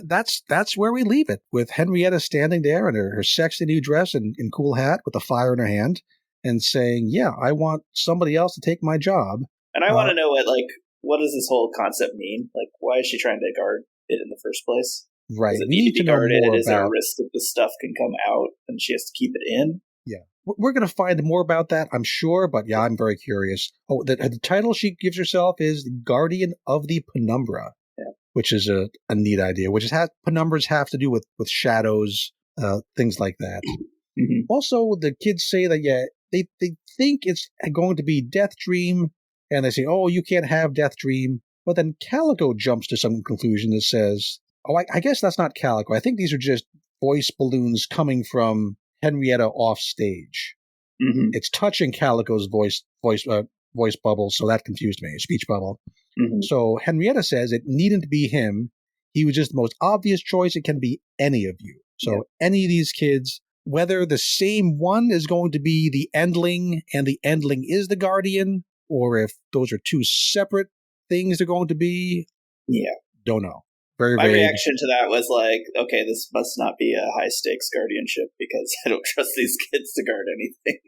That's where we leave it, with Henrietta standing there in her sexy new dress and cool hat with a fire in her hand, and saying, yeah, I want somebody else to take my job. And I want to know what does this whole concept mean? Like, why is she trying to guard it in the first place? Right. Does it need to be guarded? Is there a risk that the stuff can come out and she has to keep it in? Yeah. We're going to find more about that, I'm sure, but yeah, I'm very curious. Oh, the title she gives herself is Guardian of the Penumbra, which is a neat idea, which penumbras have to do with shadows, things like that. Mm-hmm. Also, the kids say that, they think it's going to be Death Dream, and they say, oh, you can't have Death Dream. But then Calico jumps to some conclusion that says, oh, I guess that's not Calico. I think these are just voice balloons coming from Henrietta off stage. Mm-hmm. It's touching Calico's voice bubble, so that confused me, speech bubble. Mm-hmm. So Henrietta says it needn't be him. He was just the most obvious choice. It can be any of you. So any of these kids, whether the same one is going to be the Endling and the Endling is the Guardian, or if those are two separate things they're going to be, don't know. My reaction to that was like, okay, this must not be a high-stakes guardianship because I don't trust these kids to guard anything.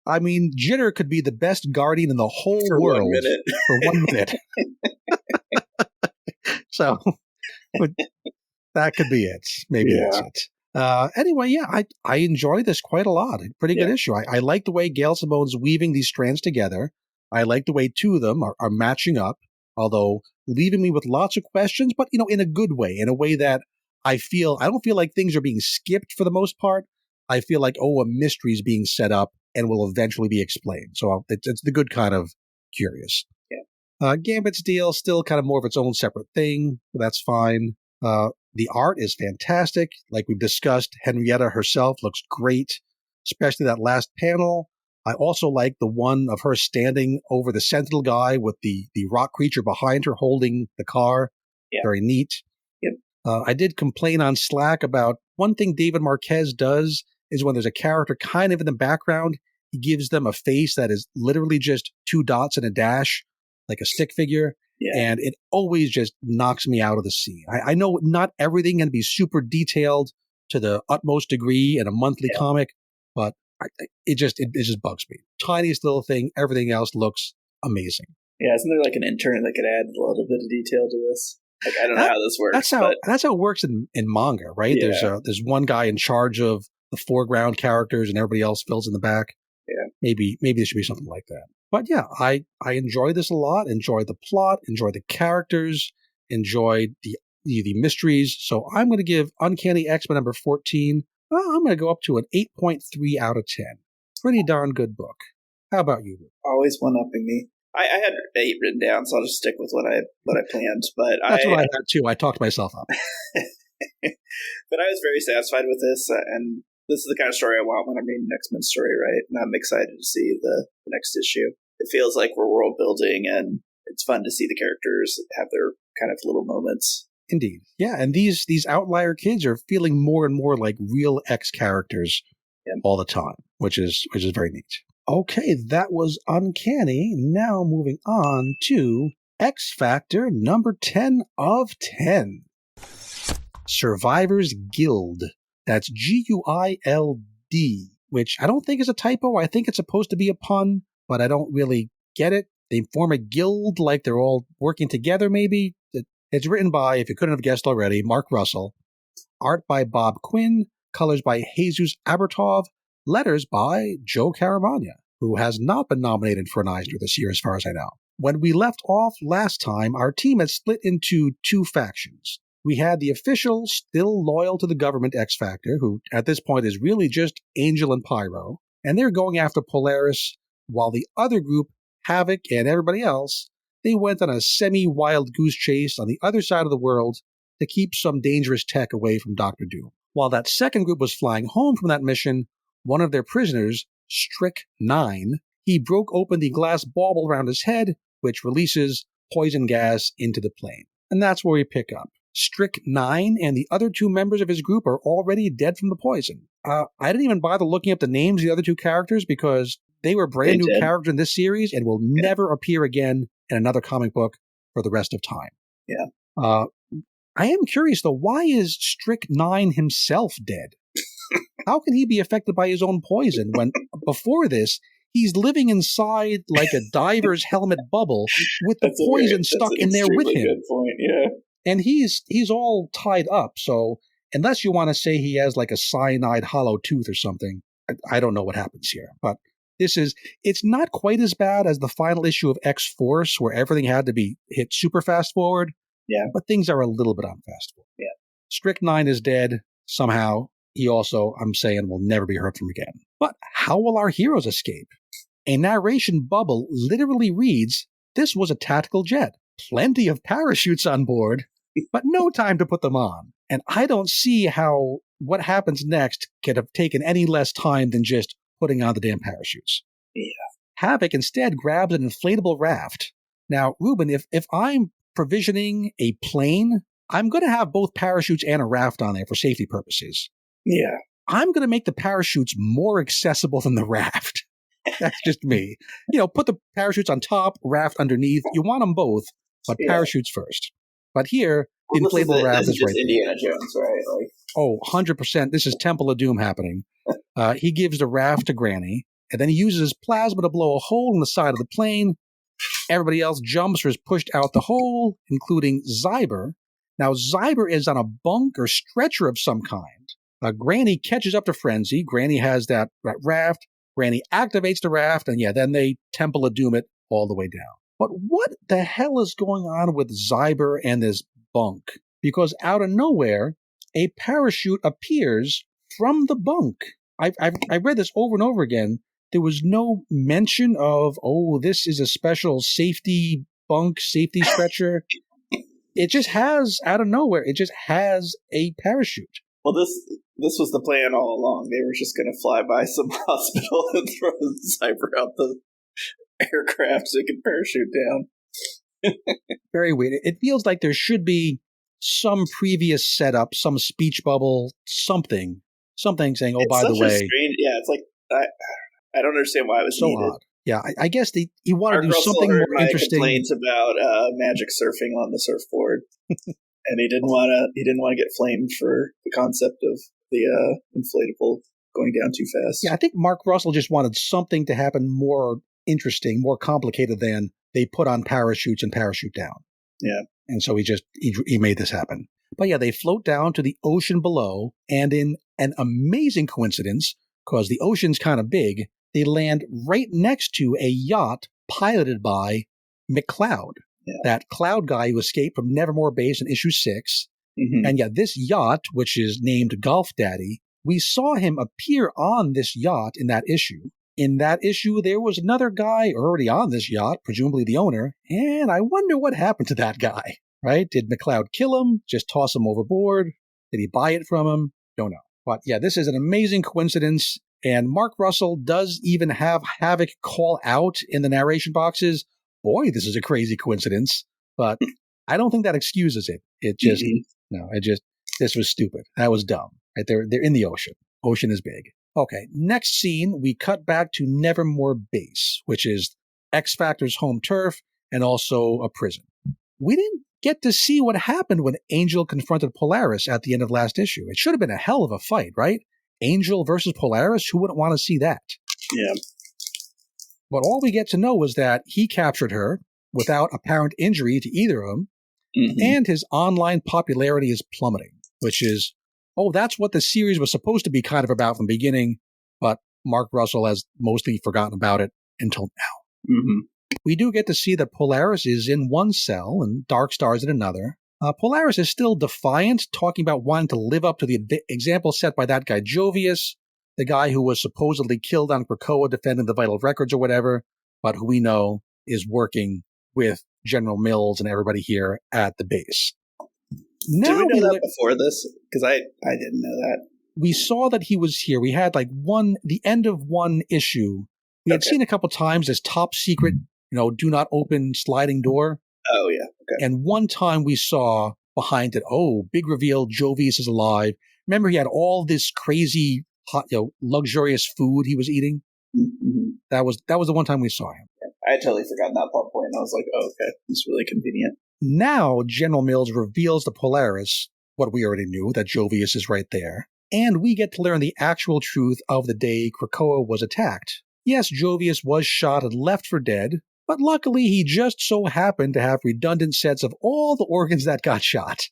I mean, Jitter could be the best guardian in the whole world 1 minute. For 1 minute. So, that could be it. Maybe that's it. Anyway, I enjoy this quite a lot. Pretty good issue. I like the way Gail Simone's weaving these strands together. I like the way two of them are matching up, although leaving me with lots of questions, but, in a good way, in a way that I don't feel like things are being skipped for the most part. I feel like, a mystery is being set up and will eventually be explained. So it's the good kind of curious. Yeah. Gambit's deal, still kind of more of its own separate thing. That's fine. The art is fantastic. Like we've discussed, Henrietta herself looks great, especially that last panel. I also like the one of her standing over the Sentinel guy with the rock creature behind her holding the car. Yeah. Very neat. Yep. I did complain on Slack about one thing David Marquez does is when there's a character kind of in the background, he gives them a face that is literally just 2 dots and a dash, like a stick figure. Yeah. And it always just knocks me out of the scene. I know not everything can be super detailed to the utmost degree in a monthly comic, but it just bugs me. Tiniest little thing. Everything else looks amazing. Yeah, isn't there like an intern that could add a little bit of detail to this? Like, I don't know how this works. That's how it works in manga, right? Yeah. There's one guy in charge of the foreground characters and everybody else fills in the back. Yeah. Maybe there should be something like that. But yeah, I enjoy this a lot, enjoy the plot, enjoy the characters, enjoy the mysteries. So I'm going to give Uncanny X-Men number 14, I'm going to go up to an 8.3 out of 10. Pretty darn good book. How about you? Always one-upping me. I had 8 written down, so I'll just stick with what I planned. But That's what I had too. I talked myself up. But I was very satisfied with this, and this is the kind of story I want when I'm reading an X-Men story, right? And I'm excited to see the next issue. It feels like we're world building, and it's fun to see the characters have their kind of little moments. Indeed. Yeah, and these outlier kids are feeling more and more like real X characters all the time, which is very neat. Okay, that was Uncanny. Now moving on to X Factor number 10 of 10. Survivors Guild. That's Guild, which I don't think is a typo. I think it's supposed to be a pun, but I don't really get it. They form a guild like they're all working together, maybe. It's written by, if you couldn't have guessed already, Mark Russell. Art by Bob Quinn. Colors by Jesus Abertov. Letters by Joe Caramagna, who has not been nominated for an Eisner this year as far as I know. When we left off last time, our team had split into 2 factions. We had the official, still loyal to the government X Factor, who at this point is really just Angel and Pyro, and they're going after Polaris, while the other group, Havoc and everybody else, they went on a semi-wild goose chase on the other side of the world to keep some dangerous tech away from Dr. Doom. While that second group was flying home from that mission, one of their prisoners, Strick 9, he broke open the glass bauble around his head, which releases poison gas into the plane. And that's where we pick up. Strick 9 and the other 2 members of his group are already dead from the poison. I didn't even bother looking up the names of the other 2 characters because they were brand new characters in this series and will never appear again in another comic book for the rest of time. Yeah. I am curious, though, why is Strick 9 himself dead? How can he be affected by his own poison when, before this, he's living inside like a diver's helmet bubble with the poison stuck in there with him? Good point, yeah. And he's all tied up, so unless you want to say he has like a cyanide hollow tooth or something, I don't know what happens here. But it's not quite as bad as the final issue of X-Force, where everything had to be hit super fast forward. Yeah. But things are a little bit on fast forward. Yeah. Strick 9 is dead somehow. He also, I'm saying, will never be heard from again. But how will our heroes escape? A narration bubble literally reads, "This was a tactical jet. Plenty of parachutes on board, but no time to put them on." And I don't see how what happens next could have taken any less time than just putting on the damn parachutes. Yeah. Havoc instead grabs an inflatable raft. Now, Ruben, if I'm provisioning a plane, I'm going to have both parachutes and a raft on there for safety purposes. Yeah. I'm going to make the parachutes more accessible than the raft. That's just me. Put the parachutes on top, raft underneath. You want them both, but parachutes first. But here, the inflatable raft is right there. Indiana Jones, right? Oh, 100%. This is Temple of Doom happening. He gives the raft to Granny, and then he uses his plasma to blow a hole in the side of the plane. Everybody else jumps or is pushed out the hole, including Zyber. Now, Zyber is on a bunk or stretcher of some kind. Granny catches up to Frenzy. Granny has that raft. Granny activates the raft, and then they Temple of Doom it all the way down. But what the hell is going on with Zyber and this bunk? Because out of nowhere, a parachute appears from the bunk. I read this over and over again. There was no mention of, this is a special safety bunk, safety stretcher. It just has, out of nowhere, it just has a parachute. Well, this was the plan all along. They were just going to fly by some hospital and throw Cyber out the aircraft so he could parachute down. Very weird. It feels like there should be some previous setup, some speech bubble, something saying, "Oh, by the way." Strange, it's like I don't understand why it was so needed. Odd. Yeah, I guess he wanted to do something more interesting. Complaints about magic surfing on the surfboard, and he didn't want to get flamed for the concept of the inflatable going down too fast. Yeah, I think Mark Russell just wanted something to happen more interesting, more complicated than they put on parachutes and parachute down. Yeah. And so he made this happen. But they float down to the ocean below, and in an amazing coincidence, because the ocean's kind of big, they land right next to a yacht piloted by McCloud, that Cloud guy who escaped from Nevermore Base in issue 6. Mm-hmm. And this yacht, which is named Golf Daddy, we saw him appear on this yacht in that issue. In that issue, there was another guy already on this yacht, presumably the owner, and I wonder what happened to that guy, right? Did McCloud kill him? Just toss him overboard? Did he buy it from him? Don't know. But this is an amazing coincidence, and Mark Russell does even have Havoc call out in the narration boxes, boy, this is a crazy coincidence, but I don't think that excuses it. It just, this was stupid. That was dumb. Right? They're in the ocean. Ocean is big. Okay, next scene, we cut back to Nevermore Base, which is X-Factor's home turf and also a prison. We didn't get to see what happened when Angel confronted Polaris at the end of last issue. It should have been a hell of a fight, right? Angel versus Polaris, who wouldn't want to see that? Yeah. But all we get to know is that he captured her without apparent injury to either of them, and his online popularity is plummeting, which is, that's what the series was supposed to be kind of about from the beginning, but Mark Russell has mostly forgotten about it until now. Mm-hmm. We do get to see that Polaris is in one cell and Darkstar's in another. Polaris is still defiant, talking about wanting to live up to the example set by that guy Jovius, the guy who was supposedly killed on Krakoa defending the vital records or whatever, but who we know is working with General Mills and everybody here at the base. Now did we know that before this? Because I didn't know that. We saw that he was here. We had the end of one issue. We had seen a couple times this top secret, do not open sliding door. Oh, yeah. Okay. And one time we saw behind it, big reveal, Jovius is alive. Remember, he had all this crazy, hot, luxurious food he was eating? Mm-hmm. That was the one time we saw him. Yeah, I had totally forgotten that plot point. I was like, okay, it's really convenient. Now, General Mills reveals to Polaris what we already knew, that Jovius is right there. And we get to learn the actual truth of the day Krakoa was attacked. Yes, Jovius was shot and left for dead, but luckily he just so happened to have redundant sets of all the organs that got shot.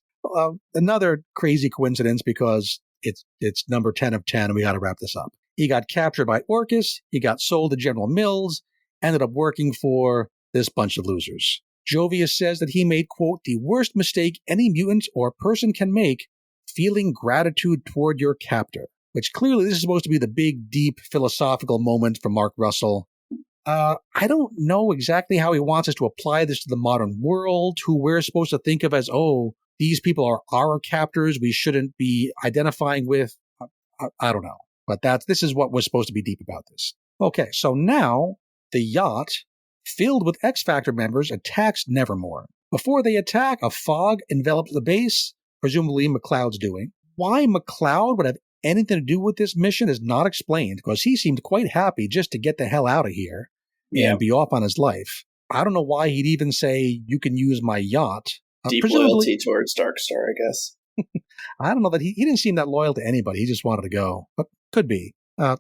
Another crazy coincidence because it's number 10 of 10 and we got to wrap this up. He got captured by Orcus, he got sold to General Mills, ended up working for this bunch of losers. Jovius says that he made, quote, the worst mistake any mutant or person can make, feeling gratitude toward your captor, which clearly this is supposed to be the big, deep, philosophical moment for Mark Russell. I don't know exactly how he wants us to apply this to the modern world, who we're supposed to think of as, these people are our captors, we shouldn't be identifying with. I don't know. But this is what was supposed to be deep about this. Okay, so now the yacht, filled with X-Factor members, attacks Nevermore. Before they attack, a fog envelops the base, presumably McCloud's doing. Why McCloud would have anything to do with this mission is not explained, because he seemed quite happy just to get the hell out of here and be off on his life. I don't know why he'd even say, you can use my yacht. Deep loyalty towards Darkstar, I guess. I don't know that he didn't seem that loyal to anybody. He just wanted to go, but could be. I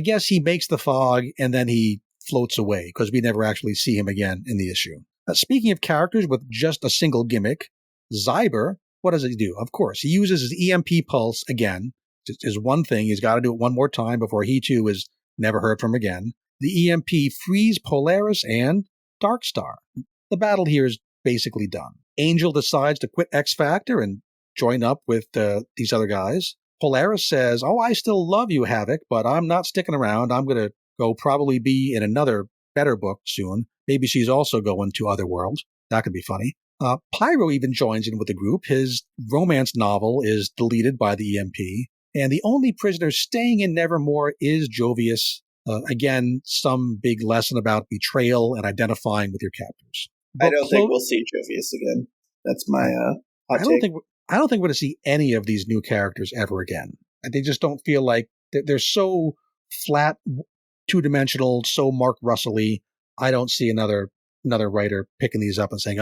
guess he makes the fog and then he floats away because we never actually see him again in the issue. Speaking of characters with just a single gimmick, Zyber, what does he do? Of course, he uses his EMP pulse again. Is one thing. He's got to do it one more time before he too is never heard from again. The EMP frees Polaris and Darkstar. The battle here is basically done. Angel decides to quit X-Factor and join up with these other guys. Polaris says, I still love you, Havoc, but I'm not sticking around. I'm going to go probably be in another better book soon. Maybe she's also going to Otherworld. That could be funny. Pyro even joins in with the group. His romance novel is deleted by the EMP. And the only prisoner staying in Nevermore is Jovius. Again, some big lesson about betrayal and identifying with your captors. But I don't think we'll see Jovius again. That's my hot take. I don't think we're going to see any of these new characters ever again. They just don't feel like they're so flat, two-dimensional, so Mark Russell-y. I don't see another writer picking these up and saying,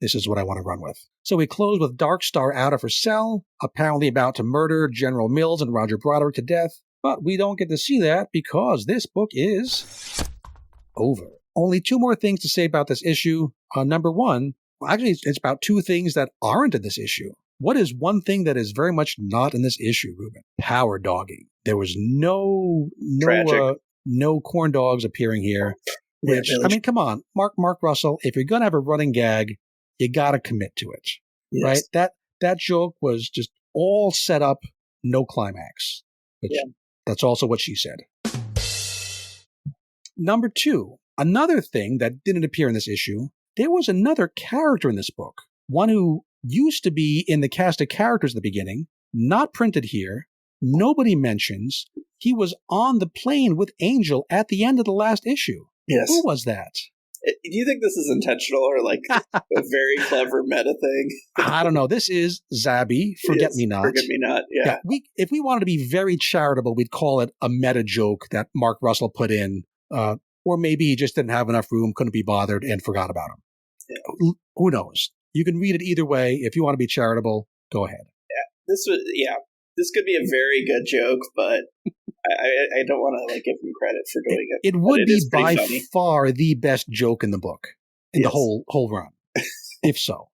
this is what I want to run with. So we close with Darkstar out of her cell, apparently about to murder General Mills and Roger Broderick to death. But we don't get to see that because this book is over. Only two more things to say about this issue. Number one, actually, it's about two things that aren't in this issue. What is one thing that is very much not in this issue, Ruben? Power dogging. There was no corn dogs appearing here. Which, I mean, come on, Mark Russell, if you're going to have a running gag, you got to commit to it, right? That joke was just all set up, no climax. Which, that's also what she said. Number 2, another thing that didn't appear in this issue, there was another character in this book, one who used to be in the cast of characters at the beginning, not printed here, nobody mentions. He was on the plane with Angel at the end of the last issue. Yes. Who was that? Do you think this is intentional or like a very clever meta thing? I don't know. This is Zabby, Forget-Me-Not. Forget-Me-Not, yeah. If we wanted to be very charitable, we'd call it a meta joke that Mark Russell put in. Or maybe he just didn't have enough room, couldn't be bothered, and forgot about him. Yeah. Who knows? You can read it either way. If you want to be charitable, go ahead. This could be a very good joke, but I don't want to like give him credit for doing it. It would be by far the best joke in the book, in the whole run, if so.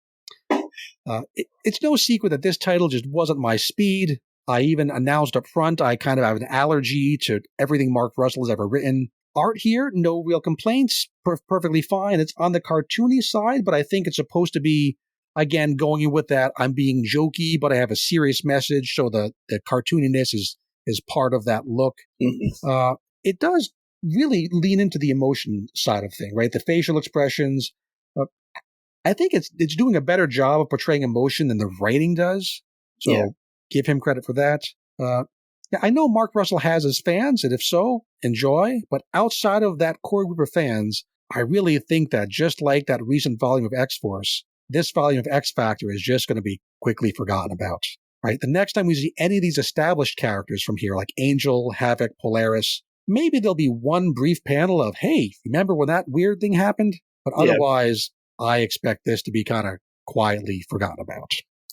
It's no secret that this title just wasn't my speed. I even announced up front I kind of have an allergy to everything Mark Russell has ever written. Art here, no real complaints, perfectly fine. It's on the cartoony side, but I think it's supposed to be, again, going in with that, I'm being jokey, but I have a serious message, so the cartooniness is part of that look. Mm-hmm. It does really lean into the emotion side of thing, right? The facial expressions. I think it's doing a better job of portraying emotion than the writing does. So give him credit for that. I know Mark Russell has his fans, and if so, enjoy. But outside of that core group of fans, I really think that just like that recent volume of X-Force, this volume of X-Factor is just going to be quickly forgotten about. Right? The next time we see any of these established characters from here, like Angel, Havoc, Polaris, maybe there'll be one brief panel of, hey, remember when that weird thing happened? But otherwise, I expect this to be kind of quietly forgotten about.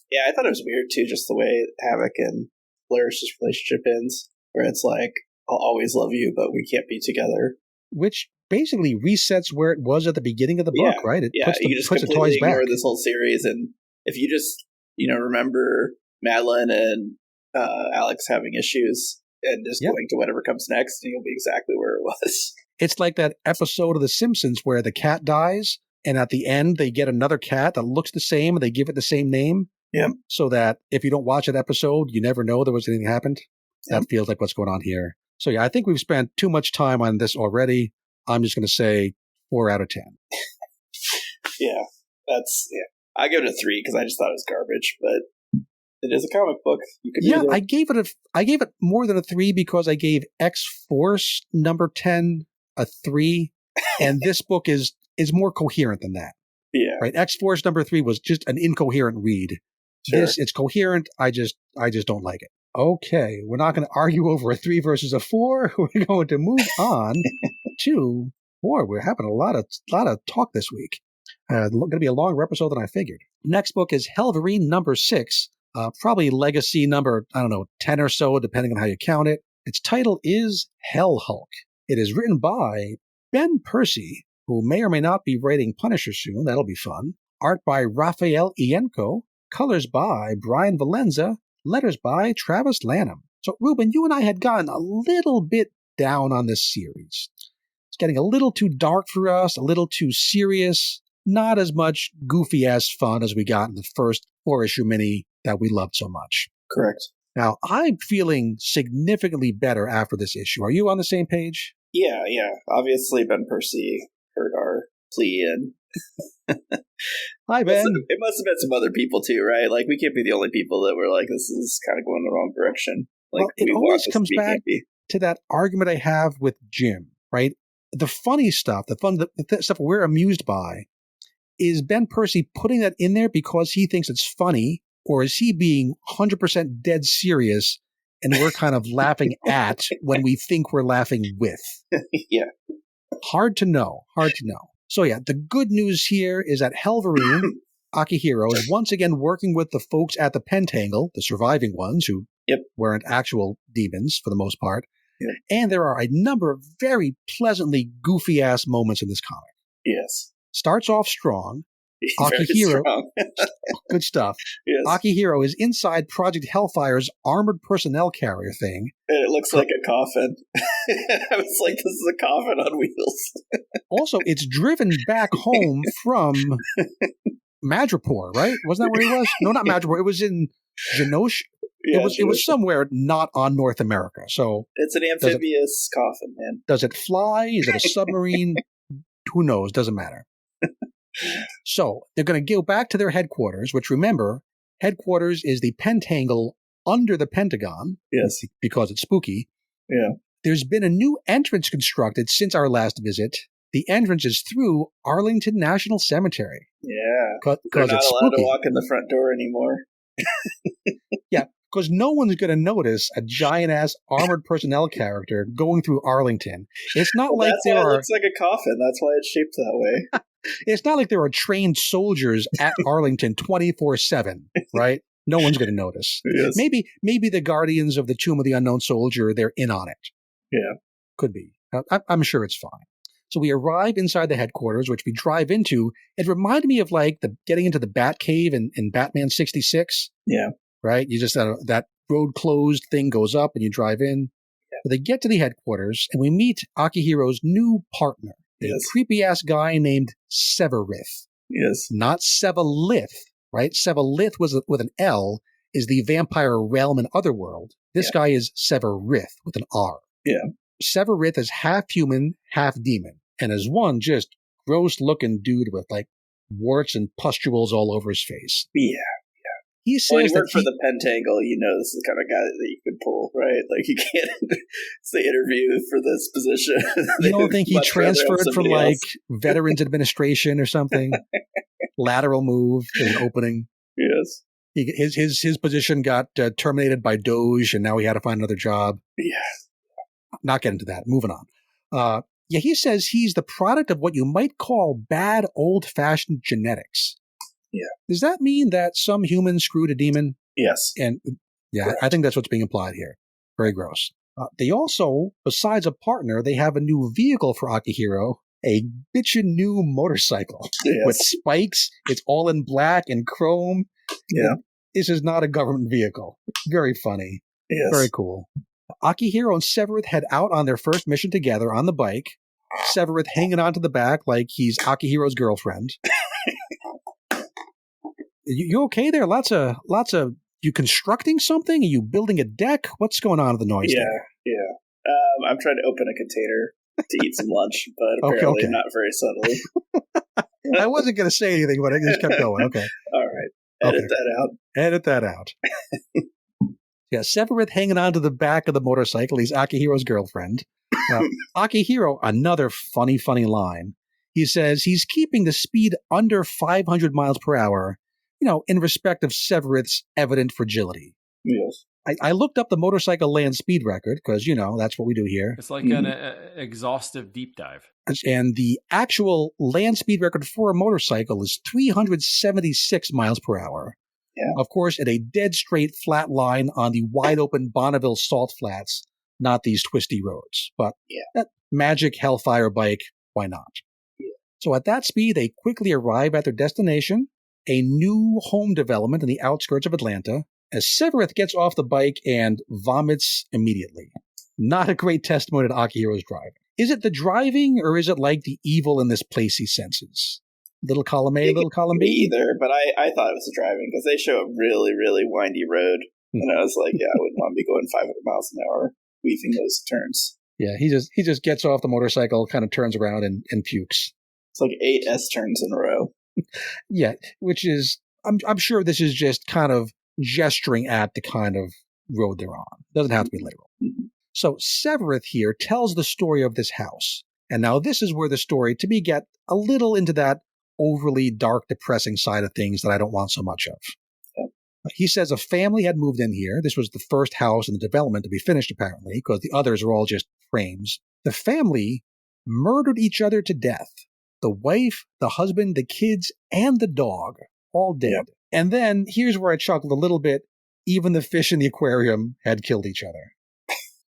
Yeah, I thought it was weird, too, just the way Havoc and Polaris' relationship ends, where it's like, I'll always love you, but we can't be together. Which basically resets where it was at the beginning of the book, right? It puts you just puts completely the toys ignore back. this whole series, and if you just, remember Madeline and Alex having issues and just going to whatever comes next, and you'll be exactly where it was. It's like that episode of The Simpsons where the cat dies, and at the end they get another cat that looks the same, and they give it the same name. Yeah. So that if you don't watch that episode, you never know there was anything happened. That feels like what's going on here. So I think we've spent too much time on this already. I'm just going to say 4 out of 10. I give it a 3 because I just thought it was garbage, but it is a comic book. You could I gave it more than a 3 because I gave X-Force number 10 a 3, and this book is more coherent than that. Yeah. Right. X-Force number 3 was just an incoherent read. Sure. It's coherent. I just don't like it. Okay, we're not going to argue over a 3 versus a 4. We're going to move on to 4. We're having a lot of talk this week. Going to be a longer episode than I figured. Next book is Hellverine number 6, probably legacy number 10 or so, depending on how you count it. Its title is Hell Hulk. It is written by Ben Percy, who may or may not be writing Punisher soon. That'll be fun. Art by Raphael Ienco. Colors by Brian Valenza. Letters by Travis Lanham. So, Ruben, you and I had gotten a little bit down on this series. It's getting a little too dark for us, a little too serious, not as much goofy-ass fun as we got in the first 4-issue mini that we loved so much. Correct. Now, I'm feeling significantly better after this issue. Are you on the same page? Yeah. Obviously, Ben Percy heard our plea and... Hi, Ben. It must have been some other people too, right? Like, we can't be the only people that were like, this is kind of going the wrong direction. Like, well, it always comes back to that argument I have with Jim, right? The funny stuff, the stuff we're amused by, is Ben Percy putting that in there because he thinks it's funny, or is he being 100% dead serious and we're kind of laughing at when we think we're laughing with? Yeah. Hard to know. So the good news here is that Hellverine, Akihiro, is once again working with the folks at the Pentangle, the surviving ones who weren't actual demons for the most part. Yep. And there are a number of very pleasantly goofy-ass moments in this comic. Yes. Starts off strong, Akihiro, good stuff. Yes. Akihiro is inside Project Hellfire's armored personnel carrier thing. And it looks like a coffin. I was like, this is a coffin on wheels. Also, it's driven back home from Madripoor, right? Wasn't that where he was? No, not Madripoor. It was in Genosha. Yeah, it was somewhere not on North America. So it's an amphibious coffin, man. Does it fly? Is it a submarine? Who knows? Doesn't matter. So they're going to go back to their headquarters, which, remember, headquarters is the pentangle under the Pentagon. Yes. Because it's spooky. Yeah. There's been a new entrance constructed since our last visit. The entrance is through Arlington National Cemetery. Yeah. They're not allowed to walk in the front door anymore. Yeah, because no one's going to notice a giant-ass armored personnel character going through Arlington. It's not like that's there why are... it looks like a coffin. That's why it's shaped that way. It's not like there are trained soldiers at Arlington 24/7, right? No one's going to notice. Yes. Maybe the Guardians of the Tomb of the Unknown Soldier, they're in on it. Yeah. Could be. I'm sure it's fine. So we arrive inside the headquarters, which we drive into. It reminded me of like getting into the Batcave in Batman 66. Yeah. Right? You just, that road closed thing goes up and you drive in. Yeah. So they get to the headquarters and we meet Akihiro's new partner, a creepy-ass guy named Severith. Yes. Not Sevalith, right? Sevalith was with an L, is the vampire realm and otherworld. This guy is Severith with an R. Yeah. Severith is half human, half demon, and is one just gross-looking dude with like warts and pustules all over his face. Yeah. He says when you work for the Pentangle, you know this is the kind of guy that you could pull, right? Like you can't say interview for this position. You don't think he transferred from like Veterans Administration or something? Lateral move in an opening. Yes. His position got terminated by Doge, and now he had to find another job. Yeah. Not get into that. Moving on. Yeah, he says he's the product of what you might call bad old-fashioned genetics. Yeah. Does that mean that some humans screwed a demon? Yes. And yeah, correct. I think that's what's being implied here. Very gross. They also, besides a partner, they have a new vehicle for Akihiro, a bitchin' new motorcycle with spikes. It's all in black and chrome. Yeah. This is not a government vehicle. Very funny. Yes. Very cool. Akihiro and Severith head out on their first mission together on the bike. Severith hanging onto the back like he's Akihiro's girlfriend. You okay there? Lots of. You constructing something? Are you building a deck? What's going on with the noise? Yeah. I'm trying to open a container to eat some lunch, but apparently not very subtly. I wasn't going to say anything, but I just kept going. Okay. All right. Edit that out. Yeah, Severith hanging onto the back of the motorcycle. He's Akihiro's girlfriend. Akihiro, another funny line. He says he's keeping the speed under 500 miles per hour, in respect of Severith's evident fragility. Yes. I looked up the motorcycle land speed record because, that's what we do here. It's like an exhaustive deep dive. And the actual land speed record for a motorcycle is 376 miles per hour. Yeah. Of course, at a dead straight flat line on the wide open Bonneville salt flats, not these twisty roads. But that magic Hellfire bike, why not? Yeah. So at that speed, they quickly arrive at their destination, a new home development in the outskirts of Atlanta, as Severith gets off the bike and vomits immediately. Not a great testimony to Akihiro's driving. Is it the driving, or is it like the evil in this place he senses? Little column A, little column B? Either, but I thought it was the driving, because they show a really, really windy road, and I was like, I wouldn't want to be going 500 miles an hour, weaving those turns. Yeah, he just gets off the motorcycle, kind of turns around and pukes. It's like 8 S-turns in a row. Yeah, which is, I'm sure this is just kind of gesturing at the kind of road they're on. Doesn't have to be literal. Mm-hmm. So Severith here tells the story of this house. And now this is where the story, to me, get a little into that overly dark, depressing side of things that I don't want so much of. Yeah. He says a family had moved in here. This was the first house in the development to be finished, apparently, because the others are all just frames. The family murdered each other to death. The wife, the husband, the kids, and the dog, all dead. Yep. And then, here's where I chuckled a little bit, even the fish in the aquarium had killed each other.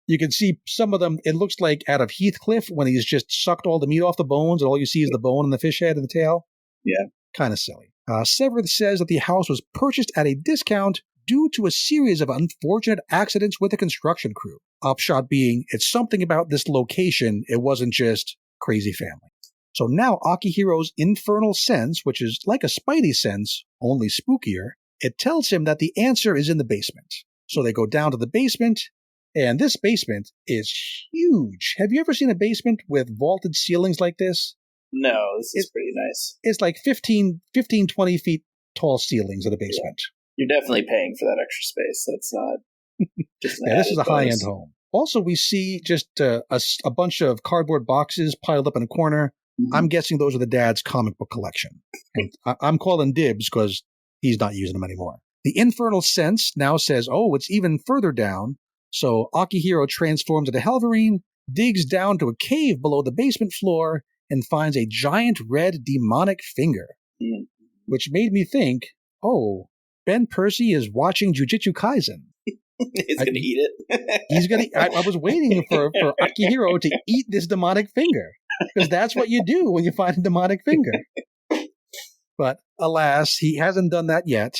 You can see some of them, it looks like out of Heathcliff when he's just sucked all the meat off the bones and all you see is the bone and the fish head and the tail. Yeah. kind of silly. Severith says that the house was purchased at a discount due to a series of unfortunate accidents with the construction crew. Upshot being, it's something about this location, it wasn't just crazy family. So now Akihiro's infernal sense, which is like a Spidey sense, only spookier, it tells him that the answer is in the basement. So they go down to the basement, and this basement is huge. Have you ever seen a basement with vaulted ceilings like this? No, this is pretty nice. It's like 15, 20 feet tall ceilings in a basement. Yeah. You're definitely paying for that extra space. That's not just yeah, this is a high-end home. Also, we see just a bunch of cardboard boxes piled up in a corner. Mm-hmm. I'm guessing those are the dad's comic book collection. And I'm calling dibs because he's not using them anymore. The infernal sense now says, oh, it's even further down. So Akihiro transforms into Hellverine, digs down to a cave below the basement floor, and finds a giant red demonic finger. Mm. Which made me think, oh, Ben Percy is watching Jujutsu Kaisen. He's going to eat it. He's going to. I was waiting for Akihiro to eat this demonic finger. Because that's what you do when you find a demonic finger. But alas, he hasn't done that yet.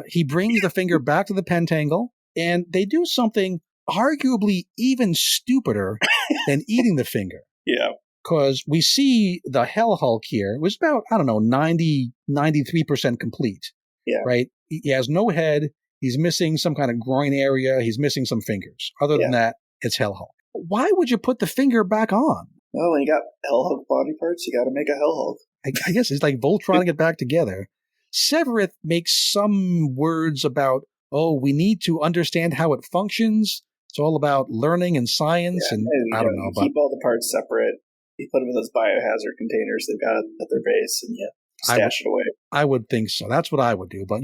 He brings the finger back to the Pentangle, and they do something arguably even stupider than eating the finger. Yeah. Because we see the Hell Hulk here was about, 93% complete. Yeah. Right? He has no head. He's missing some kind of groin area. He's missing some fingers. Other than that, it's Hell Hulk. Why would you put the finger back on? Well, when you got Hell Hulk body parts, you got to make a Hell Hulk. I guess it's like Voltroning it back together. Severith makes some words about, we need to understand how it functions. It's all about learning and science, and I don't know. Keep all the parts separate. You put them in those biohazard containers they've got at their base, and you stash it away. I would think so. That's what I would do. But,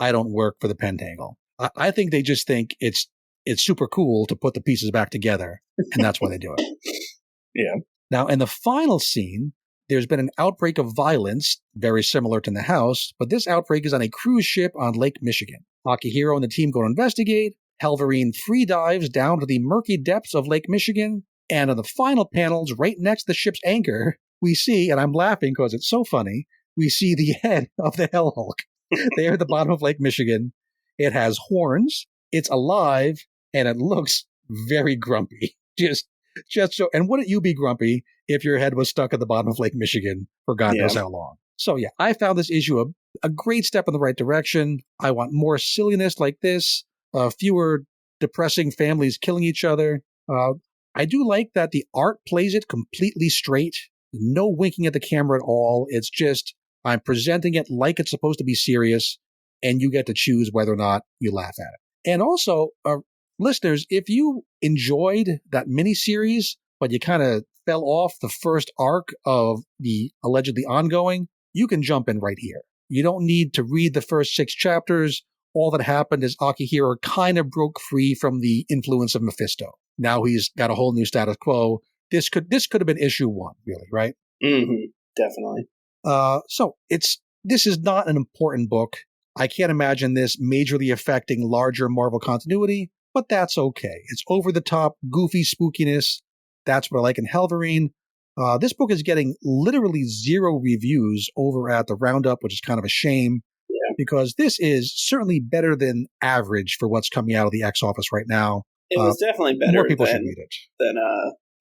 I don't work for the Pentangle. I think they just think it's super cool to put the pieces back together, and that's why they do it. Yeah. Now, in the final scene, there's been an outbreak of violence, very similar to in the house, but this outbreak is on a cruise ship on Lake Michigan. Akihiro and the team go to investigate. Hellverine free dives down to the murky depths of Lake Michigan, and on the final panels, right next to the ship's anchor, we see, and I'm laughing because it's so funny, we see the head of the Hell Hulk. There at the bottom of Lake Michigan. It has horns, it's alive, and it looks very grumpy. Just so, and wouldn't you be grumpy if your head was stuck at the bottom of Lake Michigan for God knows how long? So yeah, I found this issue a great step in the right direction. I want more silliness like this, fewer depressing families killing each other. I do like that the art plays it completely straight. No winking at the camera at all. It's just, I'm presenting it like it's supposed to be serious, and you get to choose whether or not you laugh at it. And also, listeners, if you enjoyed that miniseries, but you kind of fell off the first arc of the allegedly ongoing, you can jump in right here. You don't need to read the first 6 chapters. All that happened is Akihiro kind of broke free from the influence of Mephisto. Now he's got a whole new status quo. This could have been issue 1, really, right? Mm-hmm. Definitely. So this is not an important book. I can't imagine this majorly affecting larger Marvel continuity, but that's okay. It's over the top, goofy spookiness. That's what I like in Hellverine. This book is getting literally 0 reviews over at the Roundup, which is kind of a shame, because this is certainly better than average for what's coming out of the X office right now. It was definitely better more people should read it. Than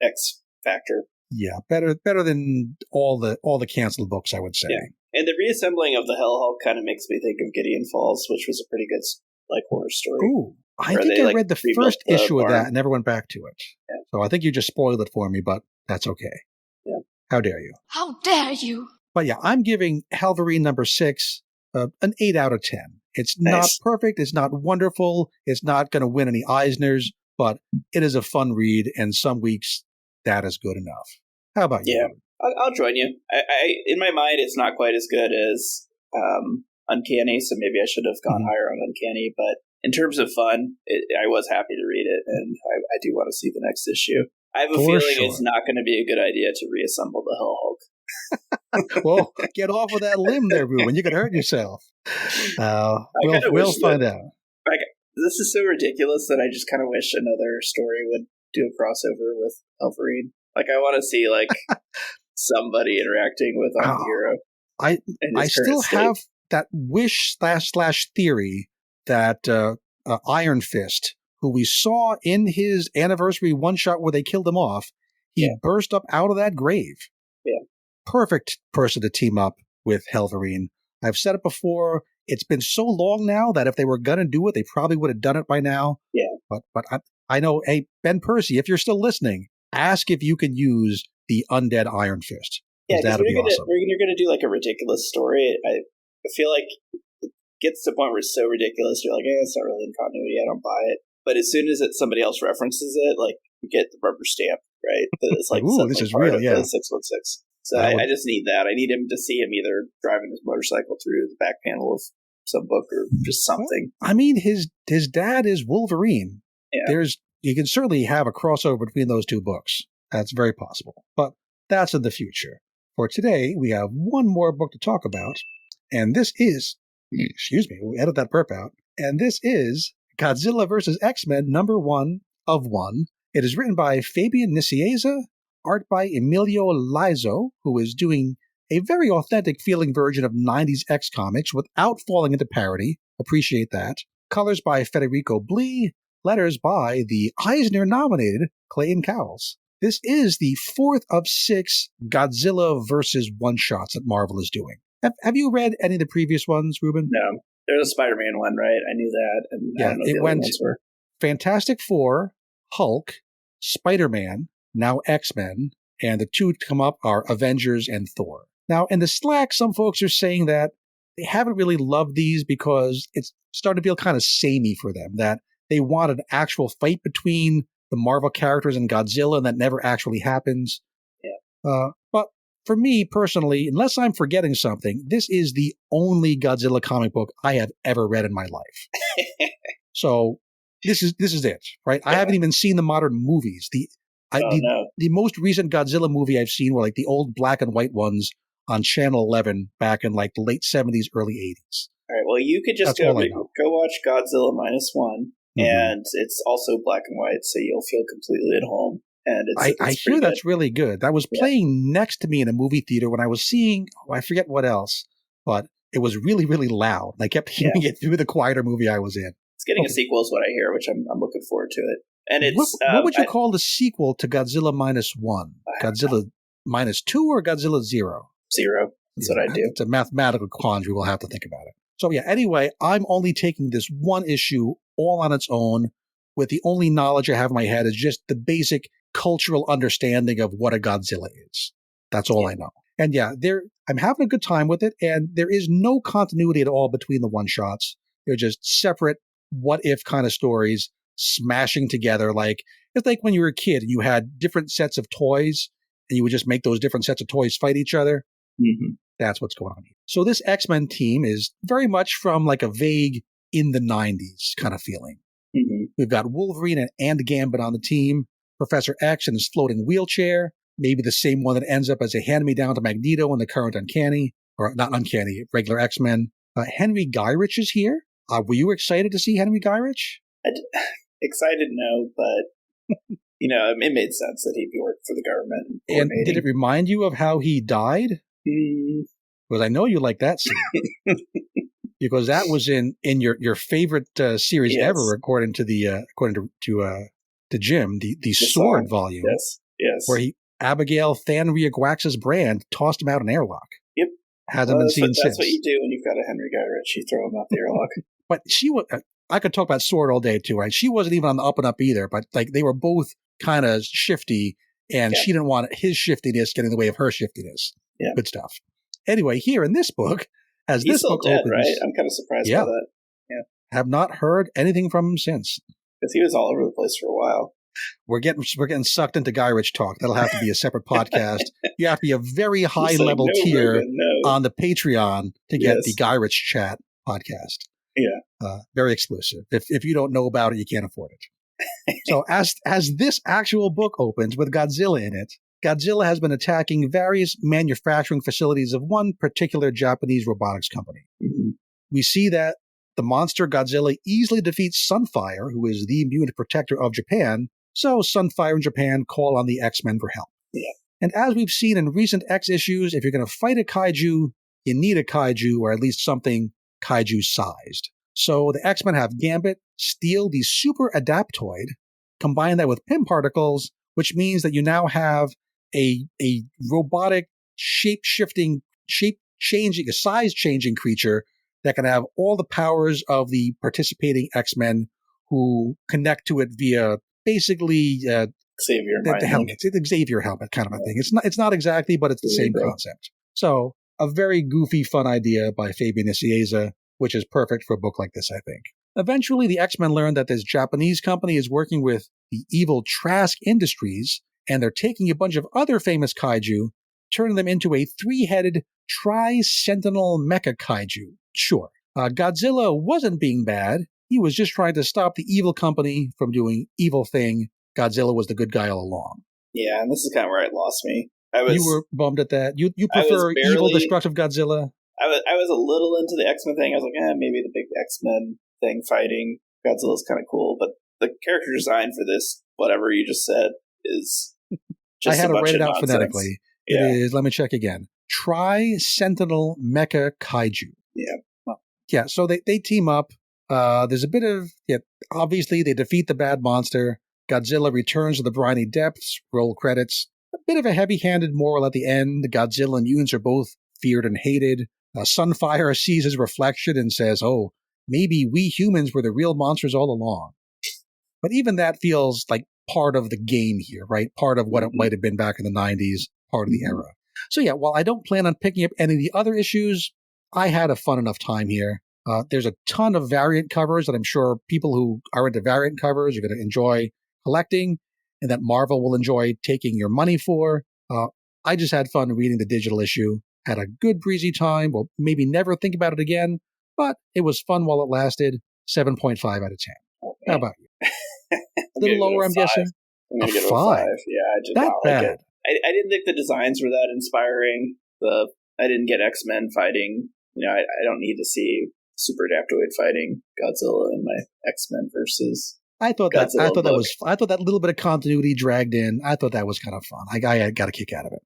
X Factor. Yeah, better than all the canceled books, I would say. Yeah. And the reassembling of the Hell Hulk kind of makes me think of Gideon Falls, which was a pretty good horror story. Ooh, I think I read the first issue of that and never went back to it. Yeah. So I think you just spoiled it for me, but that's okay. Yeah. How dare you? How dare you? But yeah, I'm giving Hellverine number 6 an 8 out of 10. It's not perfect. It's not wonderful. It's not going to win any Eisners, but it is a fun read, and some weeks that is good enough. How about you? Yeah, I'll join you. I in my mind, it's not quite as good as Uncanny, so maybe I should have gone higher on Uncanny. But in terms of fun, I was happy to read it, and I do want to see the next issue. I have a feeling it's not going to be a good idea to reassemble the Hell Hulk. Well, get off of that limb there, Ruben. You could hurt yourself. We'll find out. This is so ridiculous that I just kind of wish another story would do a crossover with Hellverine. Like, I want to see, somebody interacting with Akihiro. I still have that wish / theory that Iron Fist, who we saw in his anniversary one-shot where they killed him off, he burst up out of that grave. Yeah. Perfect person to team up with Hellverine. I've said it before. It's been so long now that if they were going to do it, they probably would have done it by now. Yeah. But I know, hey, Ben Percy, if you're still listening, ask if you can use the undead Iron Fist. Yeah, because that'd be awesome. We're going to do like a ridiculous story. I feel like it gets to the point where it's so ridiculous, you're like, it's not really in continuity, I don't buy it. But as soon as somebody else references it, like, you get the rubber stamp, right? It's like, ooh, this is real, yeah. 616. So I just need that. I need him to see him either driving his motorcycle through the back panel of some book or just something. I mean, his dad is Wolverine. Yeah. You can certainly have a crossover between those two books. That's very possible. But that's in the future. For today, we have one more book to talk about. And this is, excuse me, we'll edit that burp out. And this is Godzilla vs. X-Men #1 of 1. It is written by Fabian Nicieza, art by Emilio Lizo, who is doing a very authentic feeling version of 90s X comics without falling into parody. Appreciate that. Colors by Federico Blee. Letters by the Eisner-nominated Clayton Cowles. This is the 4th of 6 Godzilla versus one-shots that Marvel is doing. Have you read any of the previous ones, Ruben? No. There's a Spider-Man one, right? I knew that. And I don't know it went Fantastic Four, Hulk, Spider-Man, now X-Men, and the two to come up are Avengers and Thor. Now, in the Slack, some folks are saying that they haven't really loved these because it's starting to feel kind of samey for them, that they want an actual fight between the Marvel characters and Godzilla, and that never actually happens. Yeah. But for me personally, unless I'm forgetting something, this is the only Godzilla comic book I have ever read in my life. So this is it, right? Yeah. I haven't even seen the modern movies. The most recent Godzilla movie I've seen were like the old black and white ones on Channel 11 back in like the late 70s, early 80s. All right. Well, you could just go watch Godzilla -1. And it's also black and white, so you'll feel completely at home. And I hear that's really good. That was playing next to me in a movie theater when I was seeing, I forget what else, but it was really, really loud. I kept hearing it through the quieter movie I was in. It's getting a sequel is what I hear, which I'm looking forward to it. And it's what would you call the sequel to Godzilla -1? Godzilla -2 or Godzilla 0? 0. That's what I do. It's a mathematical quandary. We'll have to think about it. So anyway, I'm only taking this one issue all on its own, with the only knowledge I have in my head is just the basic cultural understanding of what a Godzilla is. That's all I know. And I'm having a good time with it, and there is no continuity at all between the one-shots. They're just separate what-if kind of stories smashing together. It's like when you were a kid and you had different sets of toys, and you would just make those different sets of toys fight each other. Mm-hmm. That's what's going on here. So this X-Men team is very much from like a vague in the 90s kind of feeling. Mm-hmm. We've got Wolverine and Gambit on the team, Professor X in his floating wheelchair, maybe the same one that ends up as a hand-me-down to Magneto in the current Uncanny, or not Uncanny, regular X-Men. Henry Gyrich is here. Were you excited to see Henry Gyrich? Excited, no, but it made sense that he'd be working for the government. And did it remind you of how he died? Because I know you like that scene. Because that was in your favorite series ever, according to Jim, the Sword volume. Yes. Where Abigail Thanria Gwax's brand tossed him out an airlock. Yep. Hasn't been seen since. That's what you do when you've got a Henry Gyrich. You throw him out the airlock. But she was. I could talk about Sword all day too, right? She wasn't even on the up and up either. But they were both kind of shifty, and she didn't want his shiftiness getting in the way of her shiftiness. Yeah. Good stuff. Anyway, here in this book, as He's this still book dead, opens, right? I'm kind of surprised by that. Yeah. Have not heard anything from him since. Because he was all over the place for a while. We're getting sucked into Gyrich talk. That'll have to be a separate podcast. You have to be a very high level tier on the Patreon to get the Gyrich Chat podcast. Yeah. Very exclusive. If you don't know about it, you can't afford it. So as this actual book opens with Godzilla in it, Godzilla has been attacking various manufacturing facilities of one particular Japanese robotics company. Mm-hmm. We see that the monster Godzilla easily defeats Sunfire, who is the mutant protector of Japan, so Sunfire and Japan call on the X-Men for help. Yeah. And as we've seen in recent X issues, if you're going to fight a kaiju, you need a kaiju or at least something kaiju-sized. So the X-Men have Gambit steal the super adaptoid, combine that with Pym particles, which means that you now have a robotic, shape-shifting, shape-changing, a size-changing creature that can have all the powers of the participating X-Men who connect to it via basically Xavier the helmet. It's the Xavier helmet kind of a thing. It's not exactly, but it's the same concept. So a very goofy, fun idea by Fabian Nicieza, which is perfect for a book like this, I think. Eventually, the X-Men learn that this Japanese company is working with the evil Trask Industries, and they're taking a bunch of other famous kaiju, turning them into a three-headed tri-sentinel mecha kaiju. Sure. Godzilla wasn't being bad. He was just trying to stop the evil company from doing evil thing. Godzilla was the good guy all along. Yeah, and this is kind of where it lost me. You were bummed at that. You prefer evil, destructive Godzilla? I was a little into the X-Men thing. I was like, maybe the big X-Men thing fighting Godzilla's kind of cool. But the character design for this, whatever you just said, is just I had to write it out nonsense. Phonetically. Yeah. It is, let me check again, Tri-Sentinel Mecha Kaiju. Yeah. Well, yeah, so they team up. There's a bit of, obviously they defeat the bad monster. Godzilla returns to the briny depths, roll credits. A bit of a heavy-handed moral at the end. Godzilla and mutants are both feared and hated. Sunfire sees his reflection and says, oh, maybe we humans were the real monsters all along. But even that feels like part of the game here, right? Part of what it might have been back in the 90s, part of the era. So yeah, while I don't plan on picking up any of the other issues, I had a fun enough time here. There's a ton of variant covers that I'm sure people who are into variant covers are going to enjoy collecting, and that Marvel will enjoy taking your money for. I just had fun reading the digital issue, had a good breezy time, will maybe never think about it again, but it was fun while it lasted. 7.5 out of 10. Okay. How about you? A little lower, I'm guessing? I'm going to go to a 5. Yeah, I did not like it. I didn't think the designs were that inspiring. I didn't get X-Men fighting. I don't need to see Super Adaptoid fighting Godzilla in my X-Men versus I thought that little bit of continuity dragged in. I thought that was kind of fun. I got a kick out of it.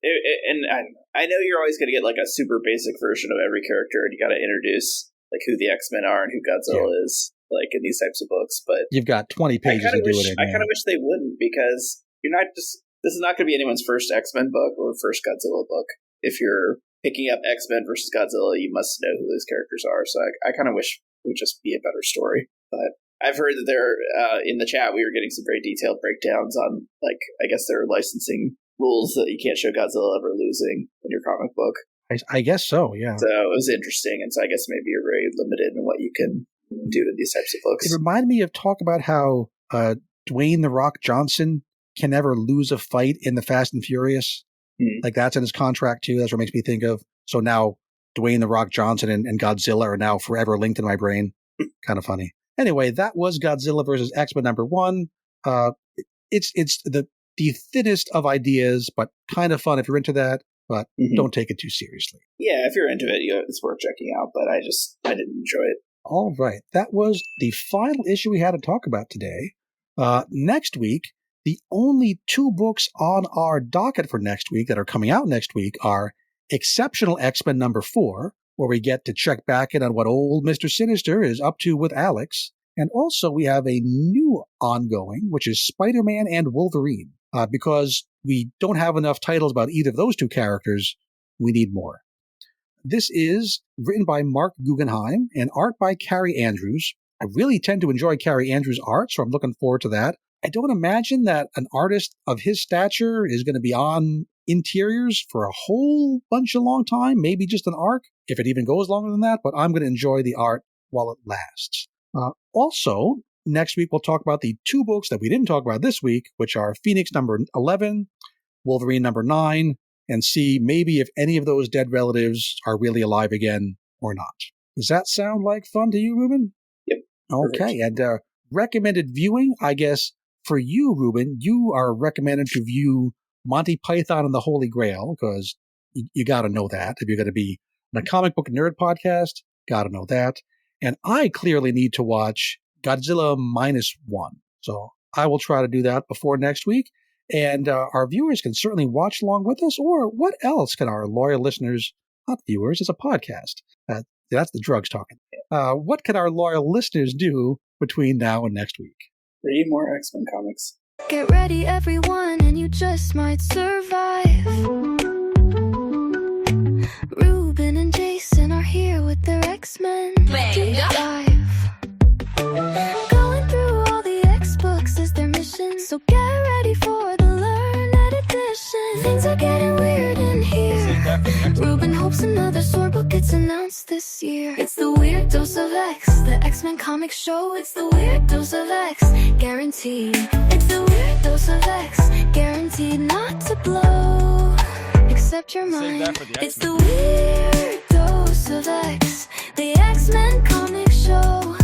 And I know you're always going to get like a super basic version of every character, and you got to introduce like who the X-Men are and who Godzilla is, like in these types of books. But you've got 20 pages to do it in. I kind of wish they wouldn't, because this is not going to be anyone's first X-Men book or first Godzilla book. If you're picking up X-Men versus Godzilla, you must know who those characters are. So I kind of wish it would just be a better story. But I've heard that they're in the chat we were getting some very detailed breakdowns on, like, I guess their licensing rules that you can't show Godzilla ever losing in your comic book. I guess so, yeah. So it was interesting, and so I guess maybe you're very limited in what you can do in these types of books. It reminded me of talk about how Dwayne "The Rock" Johnson can never lose a fight in the Fast and Furious. Like, that's in his contract too. That's what makes me think of. So now Dwayne "The Rock" Johnson and Godzilla are now forever linked in my brain. Kind of funny. Anyway, that was Godzilla versus X-Men #1. It's the thinnest of ideas, but kind of fun if you're into that. But don't take it too seriously. Yeah, if you're into it, it's worth checking out. But I didn't enjoy it. All right, that was the final issue we had to talk about today. Next week, the only 2 books on our docket for next week that are coming out next week are Exceptional X-Men #4, where we get to check back in on what old Mr. Sinister is up to with Alex. And also we have a new ongoing, which is Spider-Man and Wolverine. Because we don't have enough titles about either of those 2 characters, we need more. This is written by Mark Guggenheim and art by Carrie Andrews. I really tend to enjoy Carrie Andrews' art, so I'm looking forward to that. I don't imagine that an artist of his stature is going to be on interiors for a whole bunch of long time, maybe just an arc, if it even goes longer than that, but I'm going to enjoy the art while it lasts. Also, next week we'll talk about the 2 books that we didn't talk about this week, which are Phoenix #11, Wolverine #9, and see maybe if any of those dead relatives are really alive again or not. Does that sound like fun to you, Ruben? Yep. Okay, and recommended viewing, I guess, for you, Ruben, you are recommended to view Monty Python and the Holy Grail, because you got to know that. If you're going to be on a comic book nerd podcast, got to know that. And I clearly need to watch Godzilla -1. So I will try to do that before next week. And our viewers can certainly watch along with us, or what else can our loyal listeners not viewers, it's a podcast. That's the drugs talking. What can our loyal listeners do between now and next week? Read more X-Men comics. Get ready, everyone, and you just might survive. Ruben and Jason are here with their X-Men deep dive. Going through all the X-books is their mission, so get ready for the learned edition. Things are getting weird in here. Ruben hopes another sword book gets announced this year. It's the Weird Dose of X, the X-Men comic show. It's the Weird Dose of X, guaranteed. It's the Weird Dose of X, guaranteed not to blow. Except your mind. It's the Weird Dose of X, the X-Men comic show.